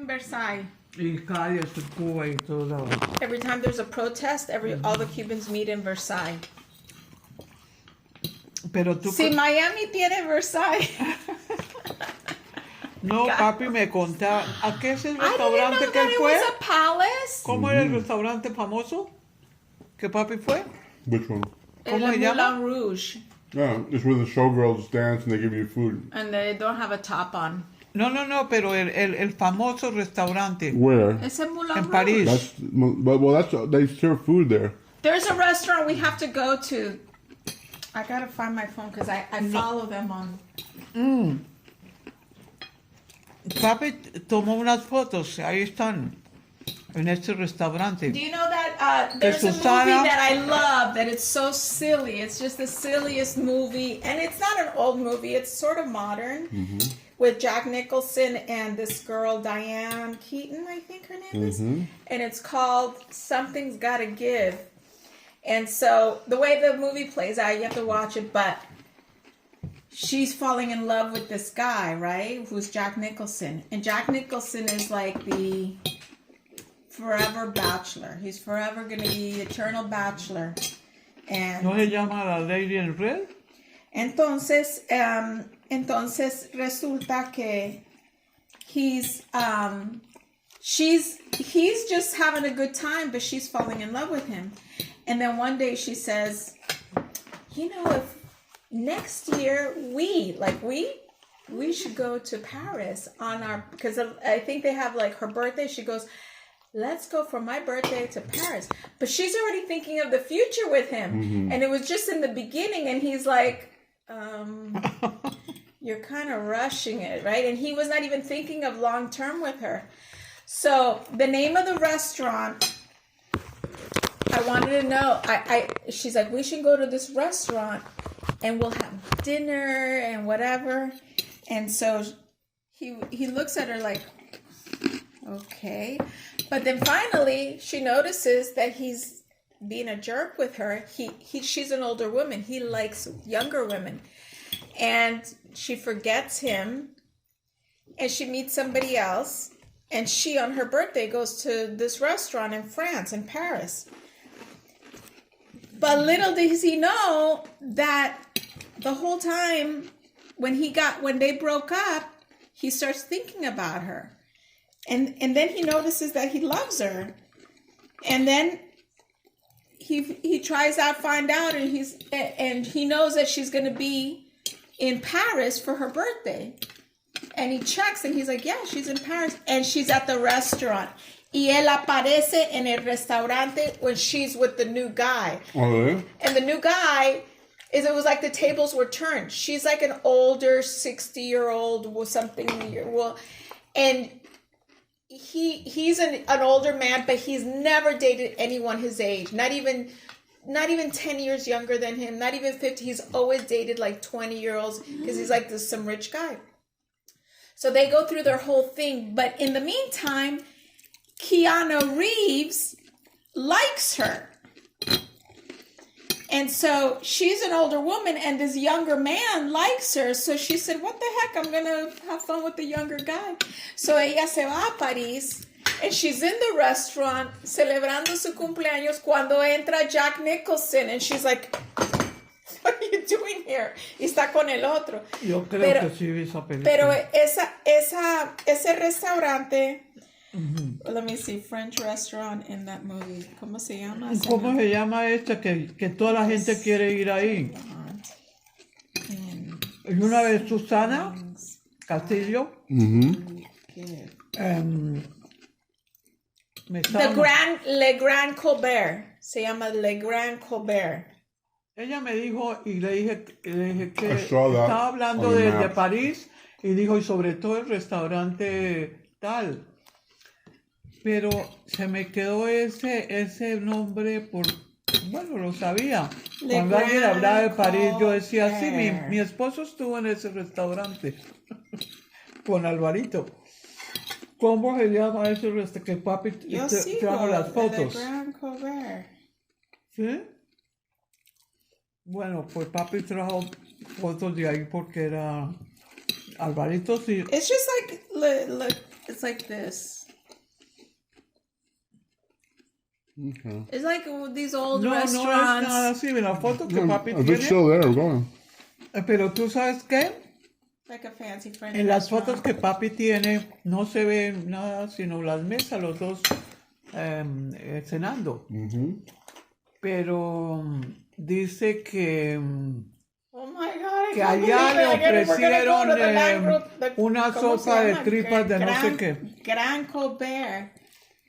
en Versailles. Y calles en Cuba y todo lado. Every time there's a protest, all the Cubans meet in Versailles. Pero tú... Si Miami tiene Versailles. No, papi me contaba. ¿A qué es el I didn't restaurante know que that él it fue? was a palace. ¿Cómo era el restaurante famoso que papi fue? Which one? ¿Cómo El se llama? Moulin Rouge. Yeah, it's where the showgirls dance and they give you food. And they don't have a top on. No, pero el famoso restaurante Where? It's in Moulin en Rouge. París. That's they serve food there. There's a restaurant we have to go to. I gotta find my phone because I follow them on. Papi tomó unas fotos, ahí están, en este restaurante. Do you know that there's a movie Susana- that I love that it's so silly. It's just the silliest movie. And it's not an old movie. It's sort of modern. With Jack Nicholson and this girl, Diane Keaton, I think her name is. And it's called Something's Gotta Give. And so the way the movie plays out, you have to watch it, but she's falling in love with this guy, right? Who's Jack Nicholson. And Jack Nicholson is like the forever bachelor. He's forever going to be eternal bachelor. And ¿No se llama La Lady in Red? entonces resulta que he's just having a good time, but she's falling in love with him. And then one day she says, you know, if next year we should go to Paris on our, because I think they have like her birthday. She goes, let's go for my birthday to Paris. But she's already thinking of the future with him. And it was just in the beginning. And he's like, you're kind of rushing it, right? And he was not even thinking of long term with her. So the name of the restaurant, I wanted to know. She's like, we should go to this restaurant and we'll have dinner and whatever. And so he looks at her like, okay. But then finally she notices that he's being a jerk with her. She's an older woman. He likes younger women. And she forgets him and she meets somebody else. And she, on her birthday, goes to this restaurant in France, in Paris. But little does he know that the whole time when they broke up, he starts thinking about her. And then he notices that he loves her. And then he tries to find out and he knows that she's going to be in Paris for her birthday. And he checks and he's like, yeah, she's in Paris. And she's at the restaurant. Y él aparece en el restaurante when she's with the new guy. Oh, really? And the new guy, it was like the tables were turned. She's like an older 60-year-old or something. And he's an older man, but he's never dated anyone his age. Not even 10 years younger than him. Not even 50. He's always dated like 20-year-olds because he's like some rich guy. So they go through their whole thing. But in the meantime, Keanu Reeves likes her. And so she's an older woman and this younger man likes her. So she said, what the heck? I'm going to have fun with the younger guy. So ella se va a París and she's in the restaurant celebrando su cumpleaños cuando entra Jack Nicholson. And she's like, what are you doing here? Y está con el otro. Yo creo que sí vi esa película. Pero ese restaurante, let me see, French restaurant in that movie. ¿Cómo se llama? ¿Cómo se llama esta que toda la gente quiere ir ahí? Y una vez Susana Castillo Le Grand Colbert. Se llama Le Grand Colbert. Ella me dijo y le dije que saw that estaba hablando on the de map. París y dijo y sobre todo el restaurante tal. Pero se me quedó ese nombre bueno, lo sabía. Le Cuando alguien Grand hablaba de París, yo decía, sí, Colbert. mi esposo estuvo en ese restaurante con Alvarito. ¿Cómo se llama ese restaurante? Que papi Yo trajo las Le fotos. Grand Colbert. ¿Sí? Bueno, pues papi trajo fotos de ahí porque era Alvarito, sí. It's just like It's like this. Okay. It's like these old No, no es restaurants. nada así. La foto que papi If it's tiene. still there, we're going. Pero tú sabes qué? Like a fancy French En las restaurant. fotos que papi tiene no se ve nada sino las mesas, los dos cenando. Pero dice que Oh my God, I que can't allá le believe it. We're gonna go to the ofrecieron back group, una ¿cómo se sopa de llama? tripas de no sé qué. Gran Colbert.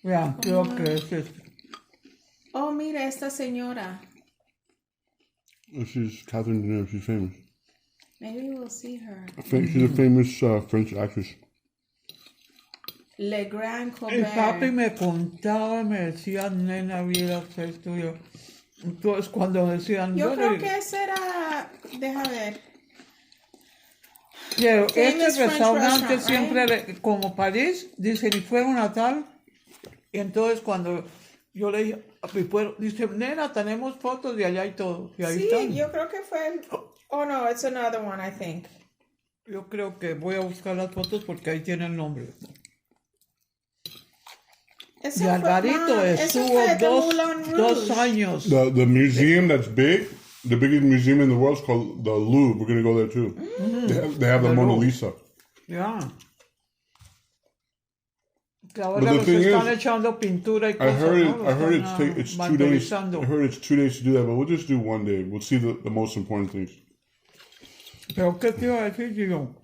Ya, creo que es esto. Oh, mira esta señora. She's Catherine Deneuve. She's famous. Maybe we'll see her. She's a famous French actress. Le Grand El papi Colbert. me contaba, me decía, nena, vieras esto. Entonces, cuando decían, Yo bueno, creo que ese era. Deja ver. pero Famous este French restaurante restaurant, siempre, como París, dice, y fueron a tal. Y entonces, cuando yo le dije, papi, dice, nena, tenemos fotos de allá y todo. Y ahí Sí, están. yo creo que fue el. Oh no, it's another one, I think. Yo creo que voy a buscar las fotos porque ahí tiene el nombre. Ese Y Alvarito ese estuvo fue de Moulin dos Rouge. años. The museum that's big, the biggest museum in the world is called the Louvre. We're gonna go there too. They have the The Mona Louvre. Lisa. Ya. Que But ahora the los thing están is, echando pintura y I cosas, heard ¿no? it. I heard Los están, it's 2 days. vandalizando. I heard it's 2 days to do that, but we'll just do one day. We'll see the most important things. Pero ¿qué te iba a decir yo?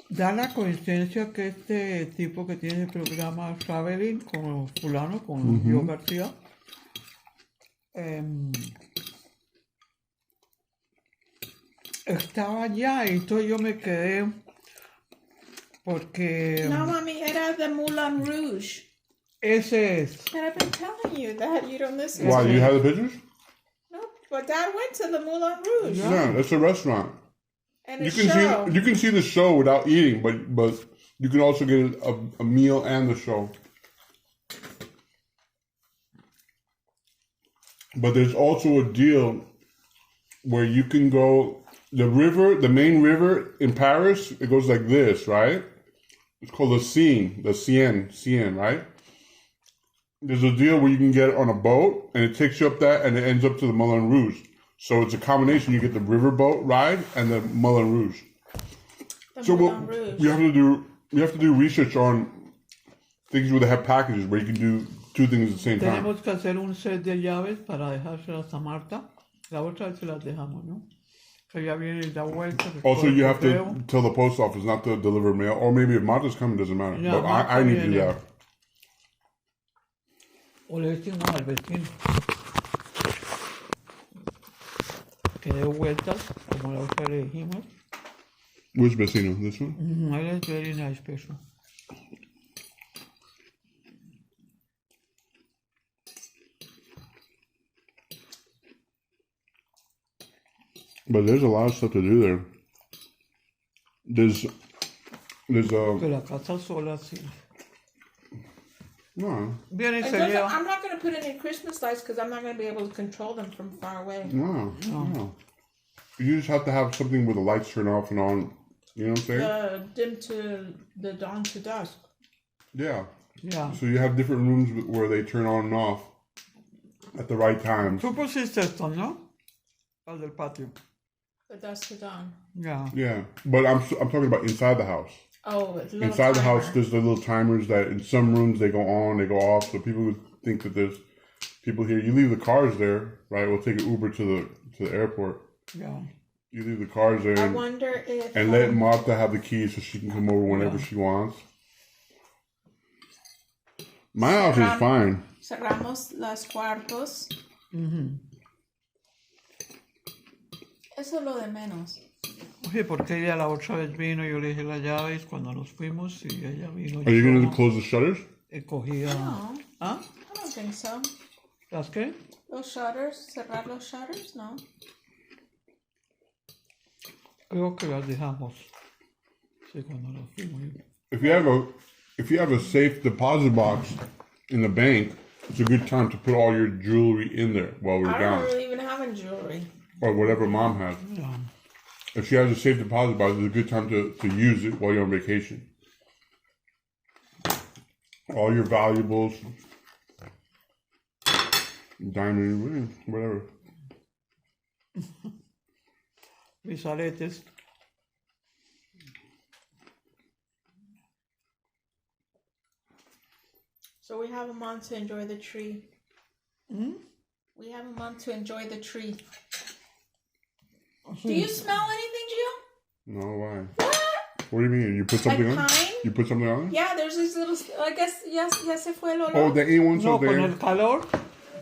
Da la coincidencia que este tipo que tiene el programa Traveling con fulano, con Yo García, estaba allá y entonces yo me quedé porque No, mami, era de Moulin Rouge. ese es. And I've been telling you that you don't listen Why? to me. You have the pictures? No, but Dad went to the Moulin Rouge. Yeah, that's a restaurant. And a You can show. see the show without eating, but you can also get a meal and the show. But there's also a deal where you can go the main river in Paris. It goes like this, right? It's called the Seine, right? There's a deal where you can get on a boat and it takes you up that and it ends up to the Moulin Rouge. So it's a combination. You get the riverboat ride and the Moulin Rouge. The Moulin Rouge. We have to do research on things where they have packages where you can do two things at the same time. Tenemos que hacer un set de llaves para dejárselas a Marta. La otra vez se las dejamos, ¿no? Que ya viene y da vuelta. Also, you have correo. to tell the post office not to deliver mail, or maybe if Marta's coming, doesn't matter. Yeah, but Marta I need to do viene. that. O le decimos al vecino que dé vueltas, como la otra le dijimos. Which vecino? This one? Él es very nice person. But there's a lot of stuff to do there. There's Que la casa sola sí. no, Viene y It se doesn't- lleva. I'm not going to put any Christmas lights because I'm not going to be able to control them from far away. no. You just have to have something where the lights turn off and on. You know what I'm saying? Dim to the dawn to dusk. Yeah. Ya. So you have different rooms where they turn on and off at the right times. Tú pusiste esto, ¿no? Al del patio. The dusk to dawn. Ya. Yeah, but I'm talking about inside the house. Oh, it's a little Inside the house, timer. there's the little timers that in some rooms they go on, they go off. So people would think that there's people here. You leave the cars there, right? We'll take an Uber to the airport. Ya. You leave the cars there I and, wonder if. let Martha have the keys so she can come over whenever she wants. My house is fine. Cerramos las cuartos. Eso es lo de menos. Oye, porque ella la otra vez vino, yo le dije las llaves cuando nos fuimos y ella vino. Are you yo going to close the shutters? cogía. No, ¿Ah? I don't think so. ¿Las qué? Los shutters, cerrar los shutters, no. Creo que las dejamos. Sí, cuando nos fuimos. If you have a safe deposit box in the bank, it's a good time to put all your jewelry in there while we're I down, don't really even have any jewelry. or whatever mom has. Ya. If she has a safe deposit box, it's a good time to use it while you're on vacation. All your valuables, diamond ring, whatever. Mis aretes. So we have a month to enjoy the tree. We have a month to enjoy the tree. Do you smell anything, Gio? No, why? What? What do you mean? You put something on? Pine? You put something on? Yeah, there's this little. I guess ya se fue el olor. Oh, the A1's No, over con there. el calor.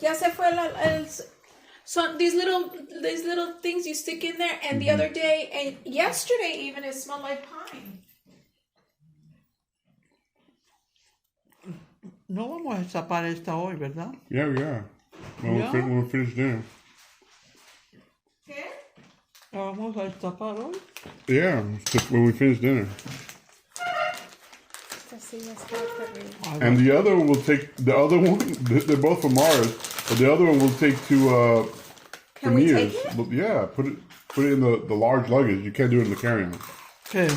Ya se fue so these little things you stick in there, and the other day and yesterday even it smelled like pine. No vamos a destapar esta hoy, ¿verdad? Yeah. When Yeah? we finish dinner. ¿Qué? ¿La vamos a destapar hoy? Yeah, when we finish dinner. And the other one will take the other one. They're both from Mars, but the other one will take to Can we Mears. take it? But yeah, put it in the large luggage. You can't do it in the carry-on. ¿Qué?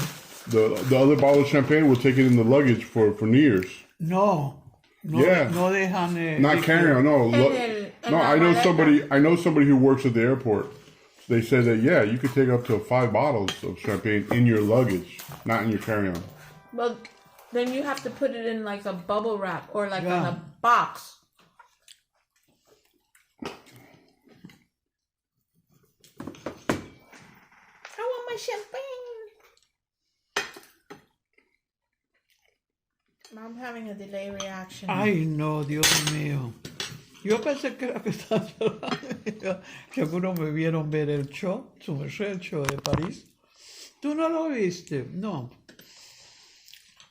The other bottle of champagne will take it in the luggage for New Year's. No. Yeah. No dejan. Not carry-on. No. En No. la I know maleta. somebody who works at the airport. They said that you could take up to 5 bottles of champagne in your luggage, not in your carry-on. Well, then you have to put it in like a bubble wrap or like Yeah. on a box. I want my champagne. I'm having a delay reaction. Ay, no, Dios mío. Yo pensé que era que estaba hablando. Seguro me vieron ver el show, el show de París. ¿Tú no lo viste? No.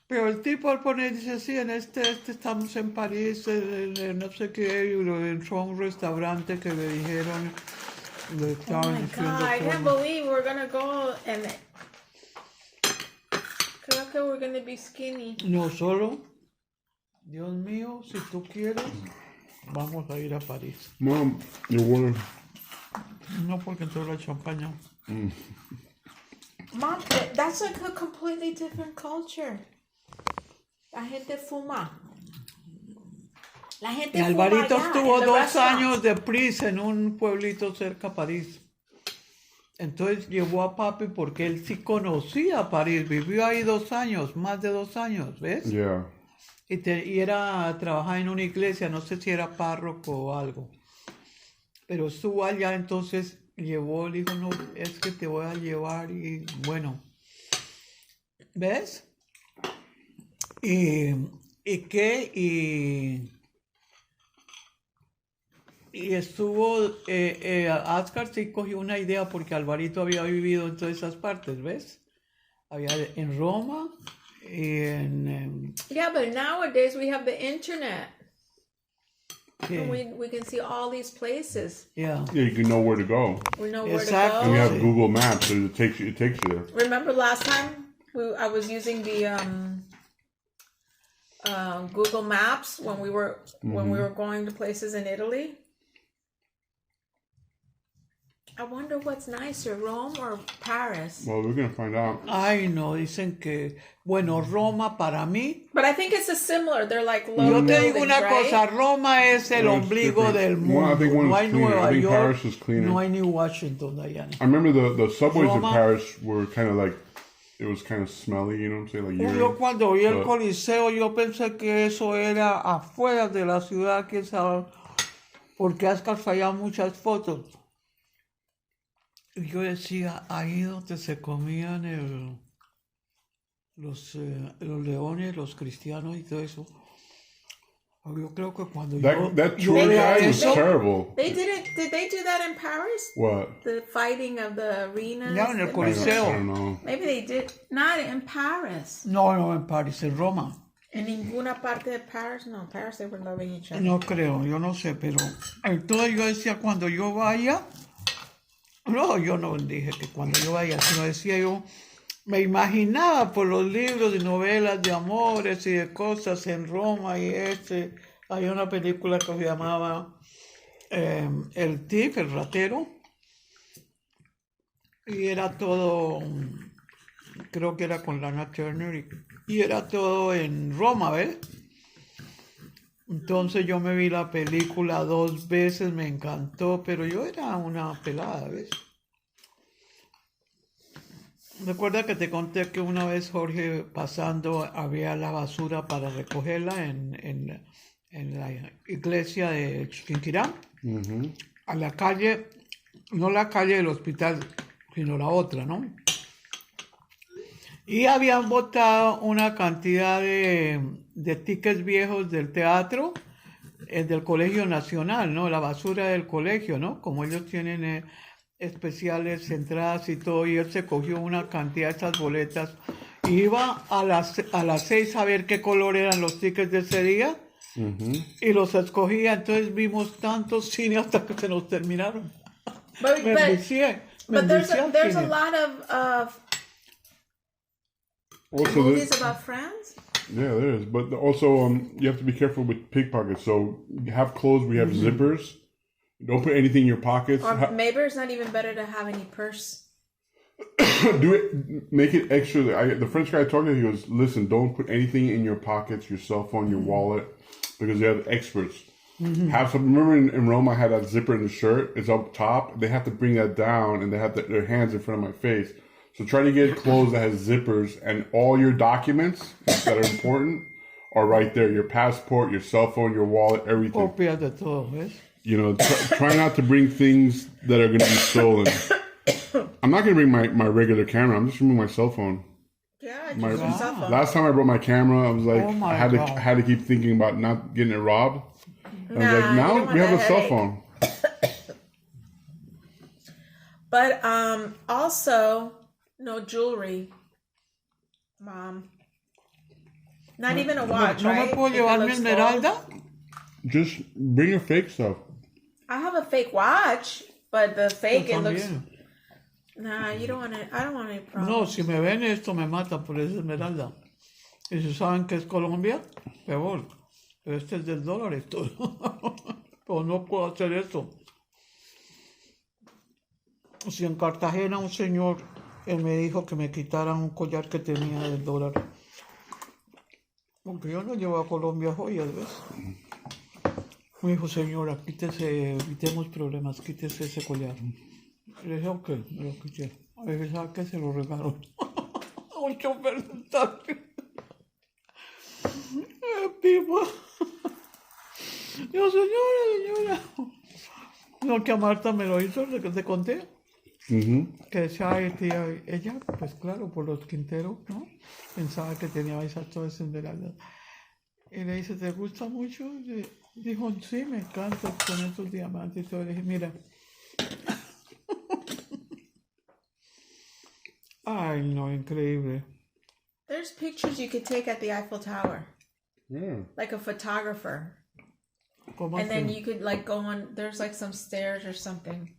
Pero el tipo al poner dice, sí, en este estamos en París, no sé qué, y lo entró a un restaurante que le dijeron, le Oh estaban my diciendo god, I can't todo. believe we're gonna go and creo que we're gonna be skinny. No solo, Dios mío, si tú quieres, vamos a ir a París. Mom, your water. No porque entró la champaña. Mom, that's like a completely different culture. La gente fuma. La gente Y fuma Alvarito allá, estuvo in the 2 restaurants. años de prisa en un pueblito cerca a París. Entonces llevó a papi porque él sí conocía París, vivió ahí 2 años, más de 2 años, ¿ves? Yeah. Y era trabajar en una iglesia, no sé si era párroco o algo. Pero estuvo allá, entonces llevó, le dijo, no, es que te voy a llevar y bueno, ¿ves? Y estuvo, Ascar sí cogió una idea porque Alvarito había vivido en todas esas partes, ¿ves? Había en Roma y en... Yeah, but nowadays we have the internet. And ¿qué? we can see all these places. Yeah. Yeah, you can know where to go. We know where Exactly. And you to have go. Google Maps, so it takes you there. Remember last time I was using the Google Maps when we were going to places in Italy. I wonder what's nicer, Rome or Paris? Well, we're gonna find out. Ay, no, dicen que, bueno, Roma para mí. But I think it's a similar. They're like low Yo te digo buildings, una right? cosa, Roma es el Well, it's ombligo different. del Well, I mundo. think one No is hay cleaner. Nueva I think York, Paris is cleaner. no hay New Washington, Diana. I remember the subways Roma. in Paris were kind of like, it was kind of smelly, you know what I'm saying? Like Yo urine. cuando vi el But- Coliseo, yo pensé que eso era afuera de la ciudad, quién sabe, porque Ascar fallaba muchas fotos. Y yo decía, ahí donde se comían los leones, los cristianos y todo eso. Yo creo que cuando That yo tour vea guide was eso, terrible. Did they do that in Paris? What? The fighting of the arenas? Ya en el I Coliseo. don't know. Maybe they did. Not in Paris. No, en París, en Roma. En ninguna parte de Paris. No, Paris they were loving each other. No creo, yo no sé, pero entonces yo decía, cuando yo vaya, no, yo no dije que cuando yo vaya, sino decía yo, me imaginaba por los libros y novelas de amores y de cosas en Roma y hay una película que se llamaba El Thief, el ratero, y era todo, creo que era con Lana Turner, y era todo en Roma, ¿ves? Entonces yo me vi la película 2 veces, me encantó, pero yo era una pelada, ¿ves? Recuerda que te conté que una vez Jorge pasando había la basura para recogerla en la iglesia de Chiquinquirá, a la calle, no la calle del hospital, sino la otra, ¿no? Y habían botado una cantidad de tickets viejos del teatro, del Colegio Nacional, ¿no? La basura del colegio, ¿no? Como ellos tienen especiales entradas y todo, y él se cogió una cantidad de esas boletas. Iba a las 6 a ver qué color eran los tickets de ese día, y los escogía. Entonces vimos tantos cines hasta que se nos terminaron. But, Me but, envicié but there's al a cine. lot of Also, movies about France. yeah, there is. But also, you have to be careful with pickpockets. So have clothes where you have zippers. Don't put anything in your pockets. Or maybe it's not even better to have any purse. Do it. Make it extra. The French guy I talked to, he goes, "Listen, don't put anything in your pockets, your cell phone, your wallet, because they have experts. Have some. Remember in Rome, I had that zipper in the shirt. It's up top. They have to bring that down, and they have their hands in front of my face. So try to get clothes that has zippers, and all your documents that are important are right there. Your passport, your cell phone, your wallet, everything. Copias de todo, ¿ves? You know, try not to bring things that are going to be stolen. I'm not going to bring my regular camera. I'm just going to bring my cell phone. Yeah, My, just your cell phone. last time I brought my camera, I was like, Oh my I God. had to keep thinking about not getting it robbed. I was Nah, like, you now don't want we have a that cell headache. phone. But also no jewelry, Mom. Not even a watch, ¿No right? me puedo If it llevar mi looks gold. esmeralda? Just bring your fake stuff. I have a fake watch, but the fake Yo it looks. también. Nah, you don't want it. I don't want any No, problems. si me ven esto me matan por esa esmeralda. Y si saben que es Colombia, peor. Pero este es del dólar esto. Pero no puedo hacer eso. Si en Cartagena un señor me dijo que me quitaran un collar que tenía del dólar. Porque yo no llevo a Colombia joyas, ¿ves? Me dijo, señora, quítese, evitemos problemas, quítese ese collar. Le dije, ok, me lo quité. A ver, ¿sabes qué? Se lo regalo a un chofer del taxi. El tipo. Yo, señora. No, que a Marta me lo hizo, lo que te conté. Que decía, ay, tía, ella, pues claro, por los Quinteros, ¿no? Pensaba que tenía esas todas esmeraldas. Y le dice, ¿te gusta mucho? Dijo, sí, me encanta con esos diamantes y todo. Le dije, mira. Ay, no, increíble. There's pictures you could take at the Eiffel Tower, Yeah. like a photographer, ¿Cómo and then así? you could like go on. There's like some stairs or something.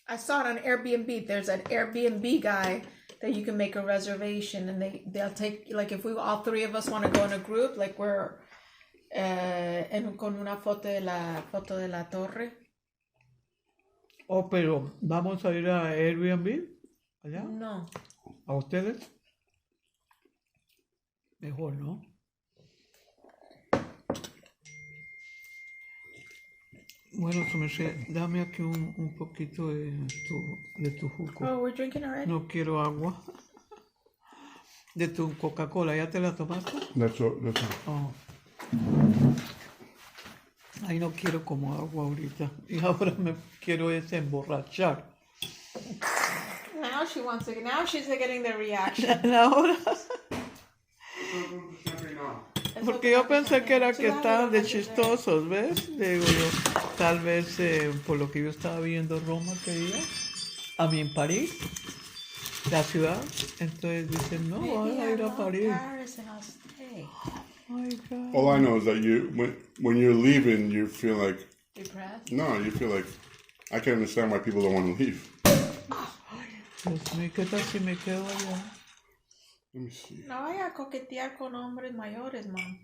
I saw it on Airbnb. There's an Airbnb guy that you can make a reservation, and they'll take, like, if we all three of us want to go in a group, like we're con una foto de la torre. Oh, pero ¿vamos a ir a Airbnb? ¿Allá? No. ¿A ustedes? Mejor, ¿no? Bueno, su merced, dame aquí un poquito de tu jugo. Oh, we're drinking already? No quiero agua. De tu Coca-Cola, ¿ya te la tomaste? That's all. Oh. Ay, no quiero como agua ahorita. Y ahora me quiero emborrachar. Now she wants to. Now she's getting the reaction. Ahora. Porque yo pensé que era que estaban de chistosos, ¿ves? Digo yo, tal vez por lo que yo estaba viendo Roma que iba, a mí en París, la ciudad, entonces dicen, no, voy a ir a París. Paris and I'll stay. Ay, God. All I know is that when you're leaving, you feel like Depressed? no, you feel like I can understand why people don't want to leave. Dios mío, ¿qué tal si me quedo allá? Let me see. No vaya a coquetear con hombres mayores, Mom.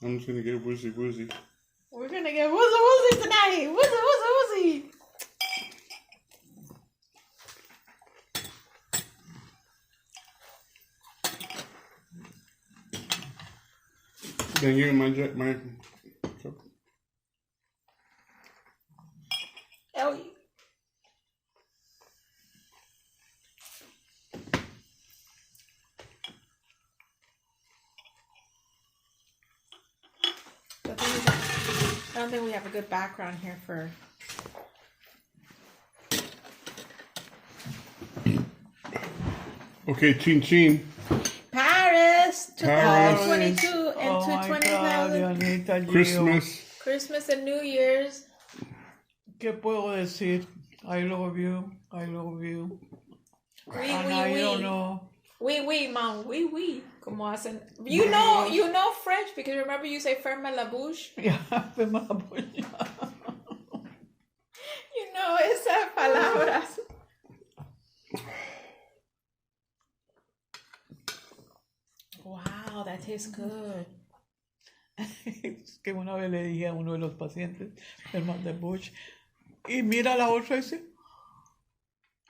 I'm just gonna get woozy. We're gonna get woozy tonight. Woozy. Then you and my Oh, the thing is, I don't think we have a good background here for. Okay, chin chin. Paris, Paris. 2022 and Oh my God, 20,000. Dianita, Gio. Christmas. Christmas and New Year's. ¿Qué puedo decir? I love you. Oui, And oui, I don't oui. know. Oui, oui, mom. Oui, oui. Como hacen. You know French because remember you say ferme la bouche. Ya, ferma la puerta. You know esas palabras. Wow, that tastes good. Es que una vez le dije a uno de los pacientes, hermano de Bush, y mira la otra y dice,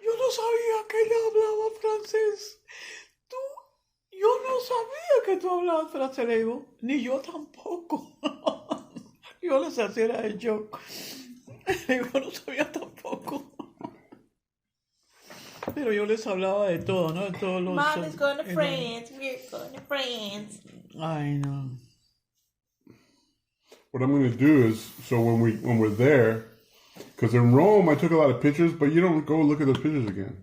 yo no sabía que ella hablaba francés. Yo no sabía que tú hablabas francés. Le digo, ni yo tampoco. Yo les hacía el joke. Le digo, no sabía tampoco. Pero yo les hablaba de todo, ¿no? De todos los... Mom is going to France. We're going to France. Ay, no. What I'm going to do is, so when we're there, because in Rome I took a lot of pictures, but you don't go look at those pictures again.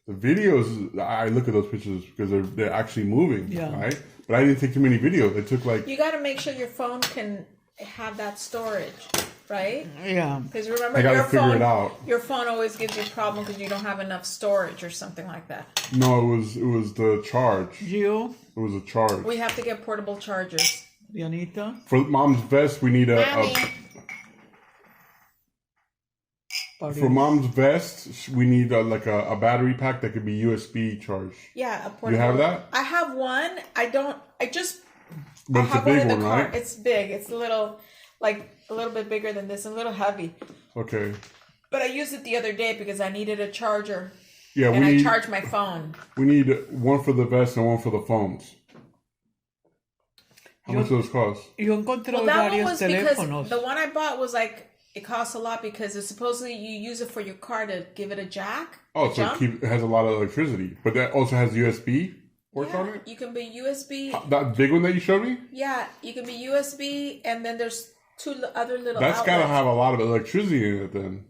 The videos, I look at those pictures because they're actually moving, Yeah. right? But I didn't take too many videos. I took like You got to make sure your phone can have that storage, right? Yeah. Because remember, I gotta your figure phone, it out. Your phone always gives you a problem because you don't have enough storage or something like that. no, it was the charge. Gio, It was a charge. We have to get portable chargers. Dianita, For mom's vest, we need Mommy, Paris. for mom's vest, we need like a battery pack that could be USB charged. yeah, a portable. You have that? I have one. I don't. I just. But I it's a have one big in the one, car. right? It's big. It's a little bit bigger than this, and a little heavy. Okay. But I used it the other day because I needed a charger, Yeah, and I we charged my phone. need one for the vest and one for the phones. How much do those cost? Yo encontré Well, that one varios was because teléfonos. the one I bought was like it costs a lot because it's supposedly you use it for your car to give it a jack. Oh, a so jump. it has a lot of electricity, but that also has USB ports on Yeah, it. you can be USB. That big one that you showed me, Yeah, you can be USB, and then there's two other little. that's got to outlets. have a lot of electricity in it. Then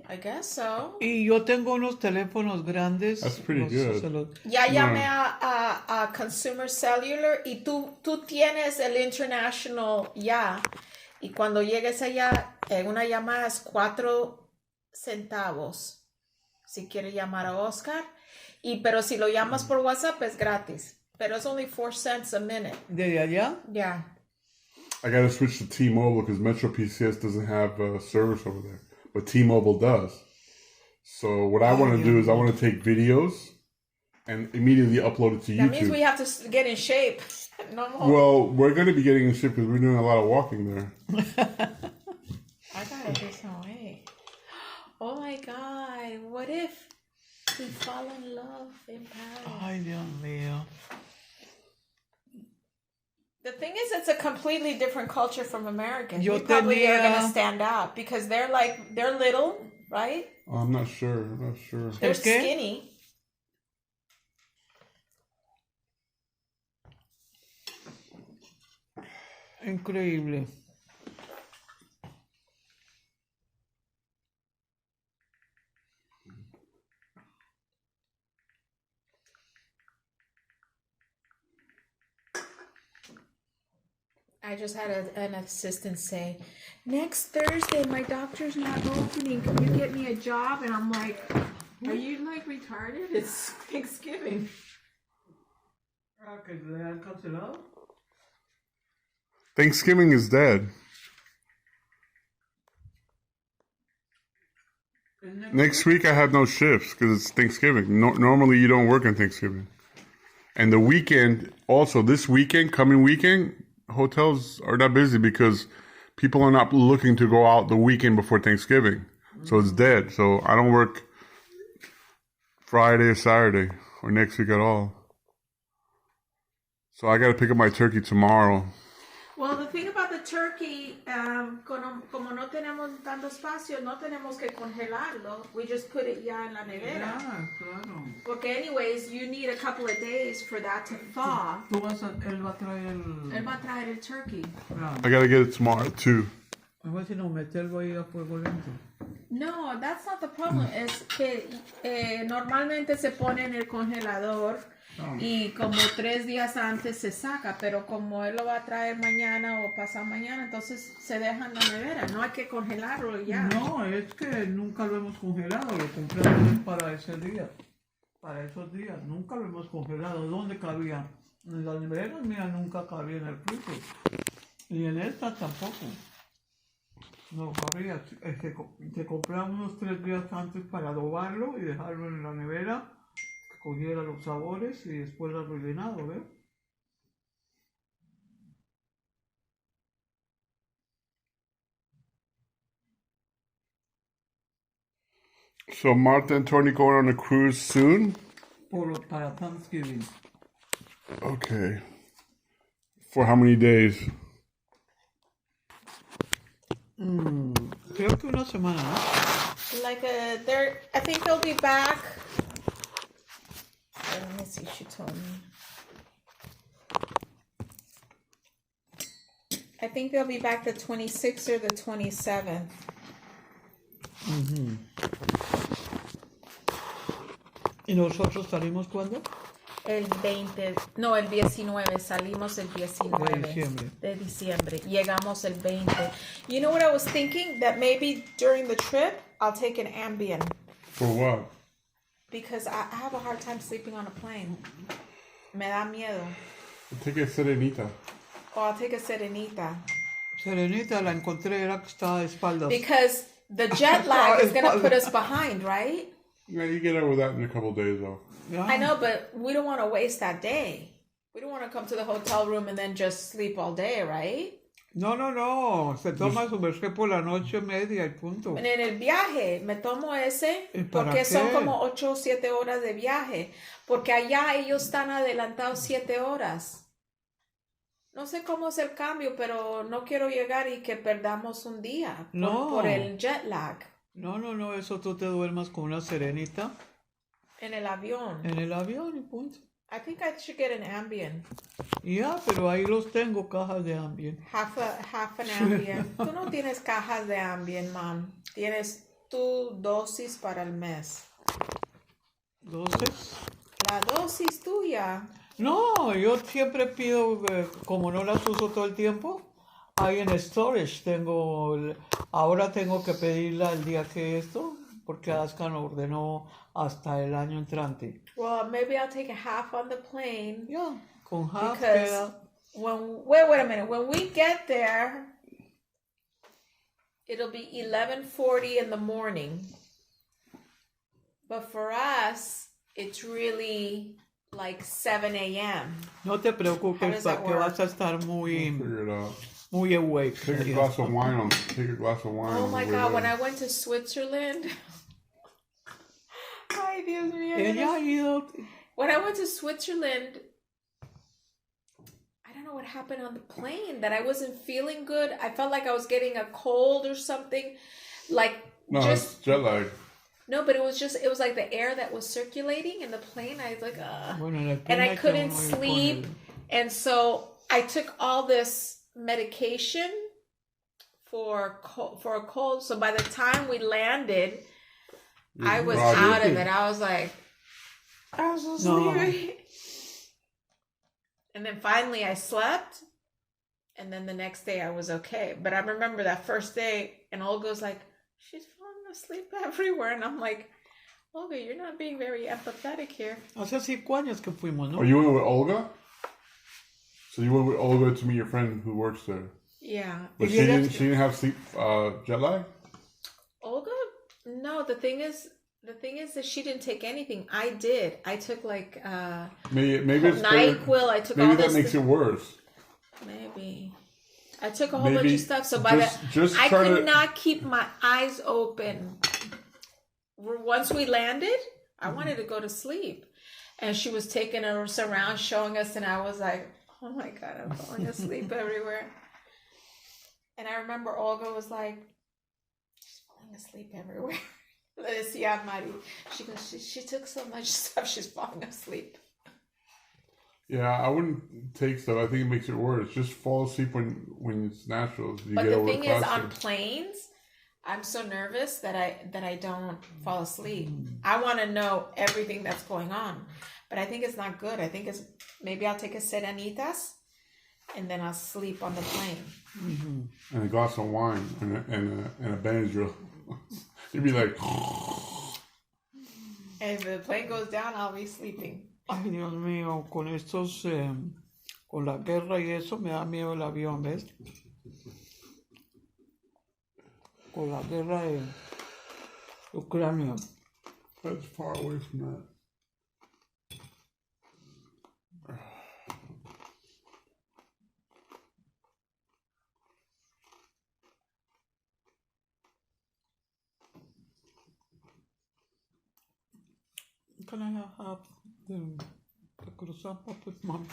I guess so. Y yo tengo unos teléfonos grandes. That's pretty Los- good. se los- Ya llamé a Consumer Cellular y tú tienes el International ya. Y cuando llegues allá, una llamada es 4 centavos. Si quieres llamar a Oscar. Pero si lo llamas por WhatsApp es gratis. Pero es only 4 cents a minute. ¿Desde allá? Yeah. I got to switch to T-Mobile because Metro PCS doesn't have service over there, but T-Mobile does. So what I want to do is I want to take videos and immediately upload it to That means YouTube. we have to get in shape. No more. Well, we're going to be getting in shape because we're doing a lot of walking there. I gotta do some weight. Oh my God. What if we fall in love in Paris? Ay, Dios mío. The thing is, it's a completely different culture from Americans. Yo We probably are tenía- gonna stand out because they're little, right? I'm not sure. They're qué? skinny. Increíble. I just had an assistant say, next Thursday my doctor's not opening. Can you get me a job? And I'm like, are you like retarded? It's Thanksgiving. Thanksgiving is dead. Next week I have no shifts because it's Thanksgiving. Normally you don't work on Thanksgiving. And the weekend, also this weekend, coming weekend, hotels are not busy because people are not looking to go out the weekend before Thanksgiving. So it's dead. So I don't work Friday or Saturday or next week at all. So I got to pick up my turkey tomorrow. Well, the thing about the turkey, como no tenemos tanto espacio, no tenemos que congelarlo. We just put it ya en la nevera. Claro. Porque anyways, you need a couple of days for that to thaw. Él va a traer el... Él va a traer el turkey. I got to get it tomorrow too. A ver si no meterlo ahí a fuego lento. No, that's not the problem. Es que normalmente se pone en el congelador y como 3 días antes se saca, pero como él lo va a traer mañana o pasado mañana, entonces se deja en la nevera. No hay que congelarlo ya. No, es que nunca lo hemos congelado, lo compramos para ese día, para esos días. Nunca lo hemos congelado. ¿Dónde cabía? En las neveras mías nunca cabía en el freezer. Y en esta tampoco. No cabía. Se compramos unos 3 días antes para adobarlo y dejarlo en la nevera, que cogiera los sabores y después lo rellenado, ¿ves? So Martha and Tony going on a cruise soon? Para Thanksgiving. Okay. For how many days? Creo que una semana, ¿no? I think they'll be back. Let me see, she told me. I think they'll be back the 26th or the 27th. ¿Y nosotros salimos cuándo? El 20, no, el 19, salimos el 19 de diciembre. Llegamos el 20. You know what I was thinking? That maybe during the trip, I'll take an Ambien. For what? Because I have a hard time sleeping on a plane. Me da miedo. Take a Serenita. Or I'll take a Serenita. Serenita la encontré, era que estaba de espaldas. Because the jet lag is going to put us behind, right? Yeah, you get over that in a couple of days, though. Yeah. I know, but we don't want to waste that day. We don't want to come to the hotel room and then just sleep all day, right? No. Se toma su merced por la noche media y punto. En el viaje me tomo ese ¿Y para porque son qué? como 8 o 7 horas de viaje. Porque allá ellos están adelantados 7 horas. No sé cómo es el cambio, pero no quiero llegar y que perdamos un día por el jet lag. No, eso tú te duermas con una serenita. En el avión. En el avión y punto. I think I should get an Ambien. Ya, pero ahí los tengo, cajas de Ambien. Half an Ambien. Tú no tienes cajas de Ambien, mom. Tienes tu dosis para el mes. ¿Dosis? La dosis tuya. No, yo siempre pido, como no las uso todo el tiempo, hay en storage. Ahora tengo que pedirla el día que esto, porque Ascan ordenó hasta el año entrante. Well, maybe I'll take a half on the plane. Ya, con half Because queda. wait a minute. When we get there, it'll be 11:40 in the morning. But for us, it's really like 7 a.m. No te preocupes, that que work? vas a estar muy Figure it out. awake. Take a glass of wine. Take a glass of wine. Oh on the my way God, there. when I went to Switzerland. Ay, Dios mío. Ella ha ido. When I went to Switzerland, I don't know what happened on the plane, that I wasn't feeling good. I felt like I was getting a cold or something. Like, No, it's jet lag. no, but it was like the air that was circulating in the plane. I was like, Bueno, en el and I plane couldn't hay que uno ir con sleep. And so I took all this medication for a cold. So by the time we landed, I was out of it. I was so sleepy. And then finally I slept. And then the next day I was okay. But I remember that first day, and Olga's like, she's falling asleep everywhere. And I'm like, Olga, you're not being very empathetic here. Hace 5 años que fuimos, ¿no? Oh, you went with Olga? So you went with Olga to meet your friend who works there. Yeah. But she didn't have sleep jet lag? Olga? No, the thing is that she didn't take anything. I did. I took like Maybe it's NyQuil. I took maybe all that this. makes it worse. Maybe. I took a whole bunch Maybe of stuff, so just I try could to- not keep my eyes open. Once we landed, I wanted to go to sleep, and she was taking us around, showing us, and I was like, "Oh my God, I'm falling asleep everywhere." And I remember Olga was like, "She's falling asleep everywhere." Le decía a Mari. She goes, she took so much stuff, she's falling asleep. Yeah, I wouldn't take stuff. I think it makes it worse. Just fall asleep when it's natural. You But get the over thing it is, faster. on planes, I'm so nervous that I don't fall asleep. I want to know everything that's going on, but I think it's not good. I think it's maybe I'll take a Serenitas, and then I'll sleep on the plane. And a glass of wine and a Benadryl. You'd be like, And if the plane goes down, I'll be sleeping. Ay, Dios mío, con estos, con la guerra y eso, me da miedo el avión, ¿ves? Con la guerra de Ucrania. that's far away from that. Can I have the croissant with mom?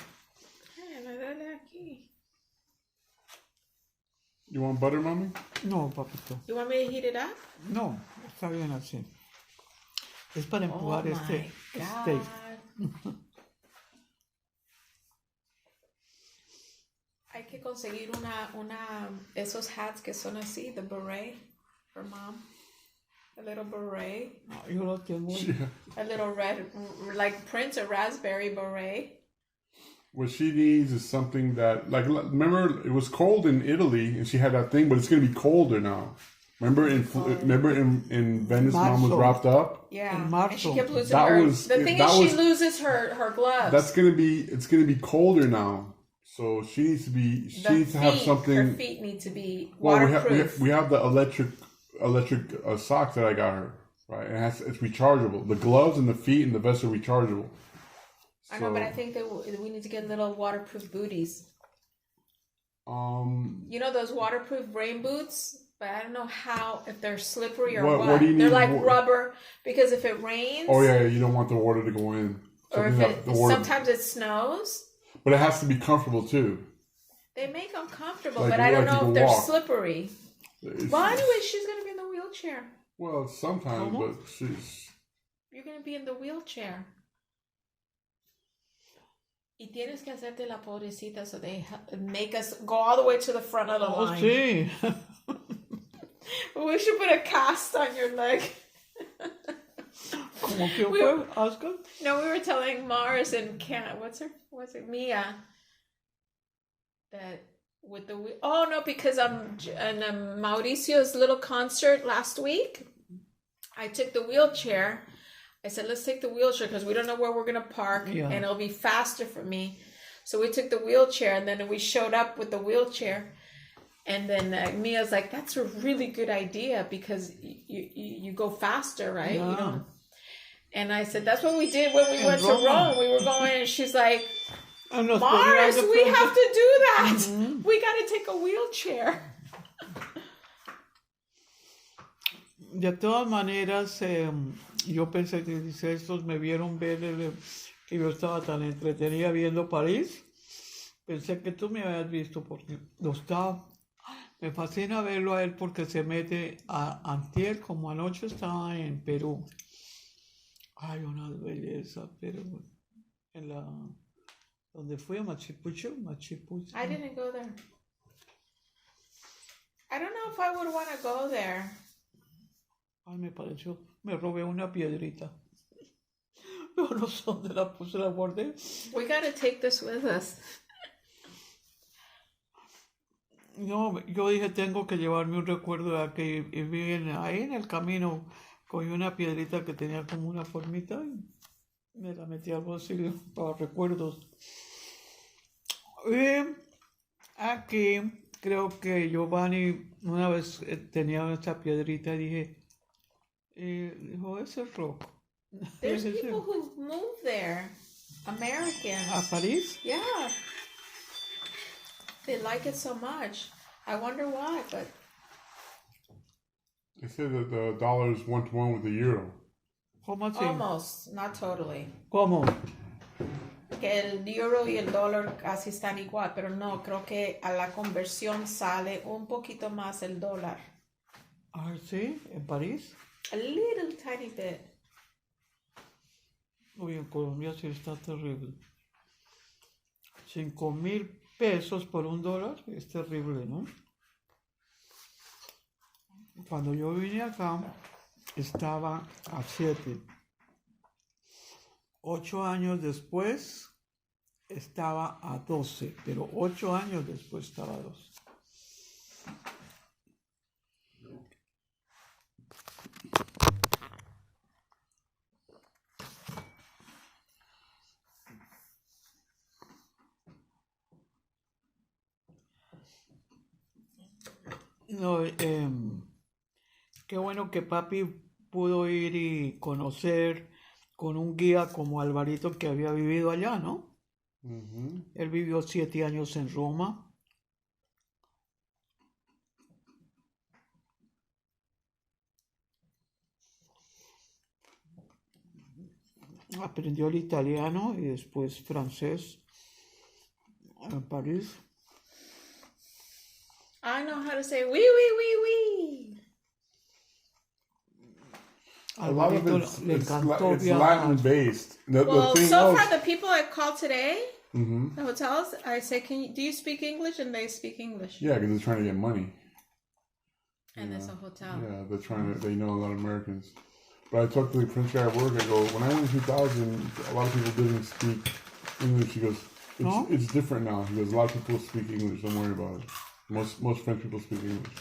Dale aquí. You want butter, mommy? No, papito. You want me to heat it up? No, está bien así. Es para Oh empujar my este God. steak. Hay que conseguir esos hats que son así, the beret for mom. A little beret. Yo lo tengo. A little red, like Prince, a raspberry beret. What she needs is something that, like, remember it was cold in Italy, and she had that thing, but it's gonna be colder now. Remember in Venice, mom was Marzo. wrapped up. Yeah, En and marzo. she kept losing That her. was- The thing that is, she was- loses her gloves. It's gonna be colder now, so she needs to be. She The needs to have feet, something. Her feet need to be Well, waterproof. we have the electric socks that I got her. Right, it's rechargeable. The gloves and the feet and the vest are rechargeable. I know, but I think that we need to get little waterproof booties. You know those waterproof rain boots? But I don't know if they're slippery or what. do you They're need like wa- rubber, because if it rains, Oh yeah, you don't want the water to go in. or Something if that the water, sometimes it snows, but it has to be comfortable too. they make them comfortable. Like but you- I don't like you know can if they're walk. slippery. It's- Well, anyway, she's gonna be in the wheelchair. well, sometimes, ¿Cómo? but she's. You're gonna be in the wheelchair. Y tienes que hacerte la pobrecita, so they make us go all the way to the front of the Oh, line. sí. We should put a cast on your leg. ¿Cómo que fue, Oscar? No, we were telling Mars and what's it, Mia, that with the because in Mauricio's little concert last week, I took the wheelchair. I said, let's take the wheelchair because we don't know where we're gonna park, Yeah. and it'll be faster for me. So we took the wheelchair, and then we showed up with the wheelchair. And then Mia's like, that's a really good idea because you go faster, right? Yeah. You don't. And I said, that's what we did when we In went to Rome. Rome. We were going, and she's like, Ah, nos Mars, ponían de we frente. have to do that. We got to take a wheelchair. De todas maneras, yo pensé que dice, estos me vieron ver que yo estaba tan entretenida viendo París. Pensé que tú me habías visto porque lo estaba. Me fascina verlo a él porque se mete a antier, como anoche estaba en Perú. Ay, una belleza, pero donde fui a Machu Picchu. I didn't go there. I don't know if I would want to go there. Ay, me pareció, me robé una piedrita. Pero no sé dónde la puse, la guardé. We got to take this with us. No, yo dije, tengo que llevarme un recuerdo de que ahí en el camino cogí una piedrita que tenía como una formita y me la metí al bolsillo para recuerdos. Y aquí creo que Giovanni una vez tenía esta piedrita y dijo, ese es rock. There's people who move there, Americans. ¿A París? Yeah. They like it so much. I wonder why, but They said that the dollar is 1-to-1 with the euro. ¿Cómo así? almost, not totally. ¿Cómo? Que el euro y el dólar casi están igual, pero no, creo que a la conversión sale un poquito más el dólar. Ah, sí, en París. A little tiny bit. Uy, en Colombia sí está terrible. 5,000 pesos por $1 es terrible, ¿no? Cuando yo vine acá, estaba a 7. 8 años después, estaba a 12, pero 8 años después estaba a 12. No, qué bueno que papi pudo ir y conocer con un guía como Alvarito que había vivido allá, ¿no? Mm-hmm. Él vivió 7 años en Roma. Aprendió el italiano y después francés en París. I know how to say oui, oui, oui, oui. A lot of Alvarito le it's encantó Latin viajar. based. Well, thing so was, far the people I called today, Mhm. the hotels, I say, do you speak English? And they speak English. Yeah, because they're trying to get money. And it's a hotel. Yeah, they're trying to. They know a lot of Americans. But I talked to the French guy at work. I go, when I went in 2000, a lot of people didn't speak English. He goes, No? it's different now. He goes, a lot of people speak English. Don't worry about it. Most French people speak English.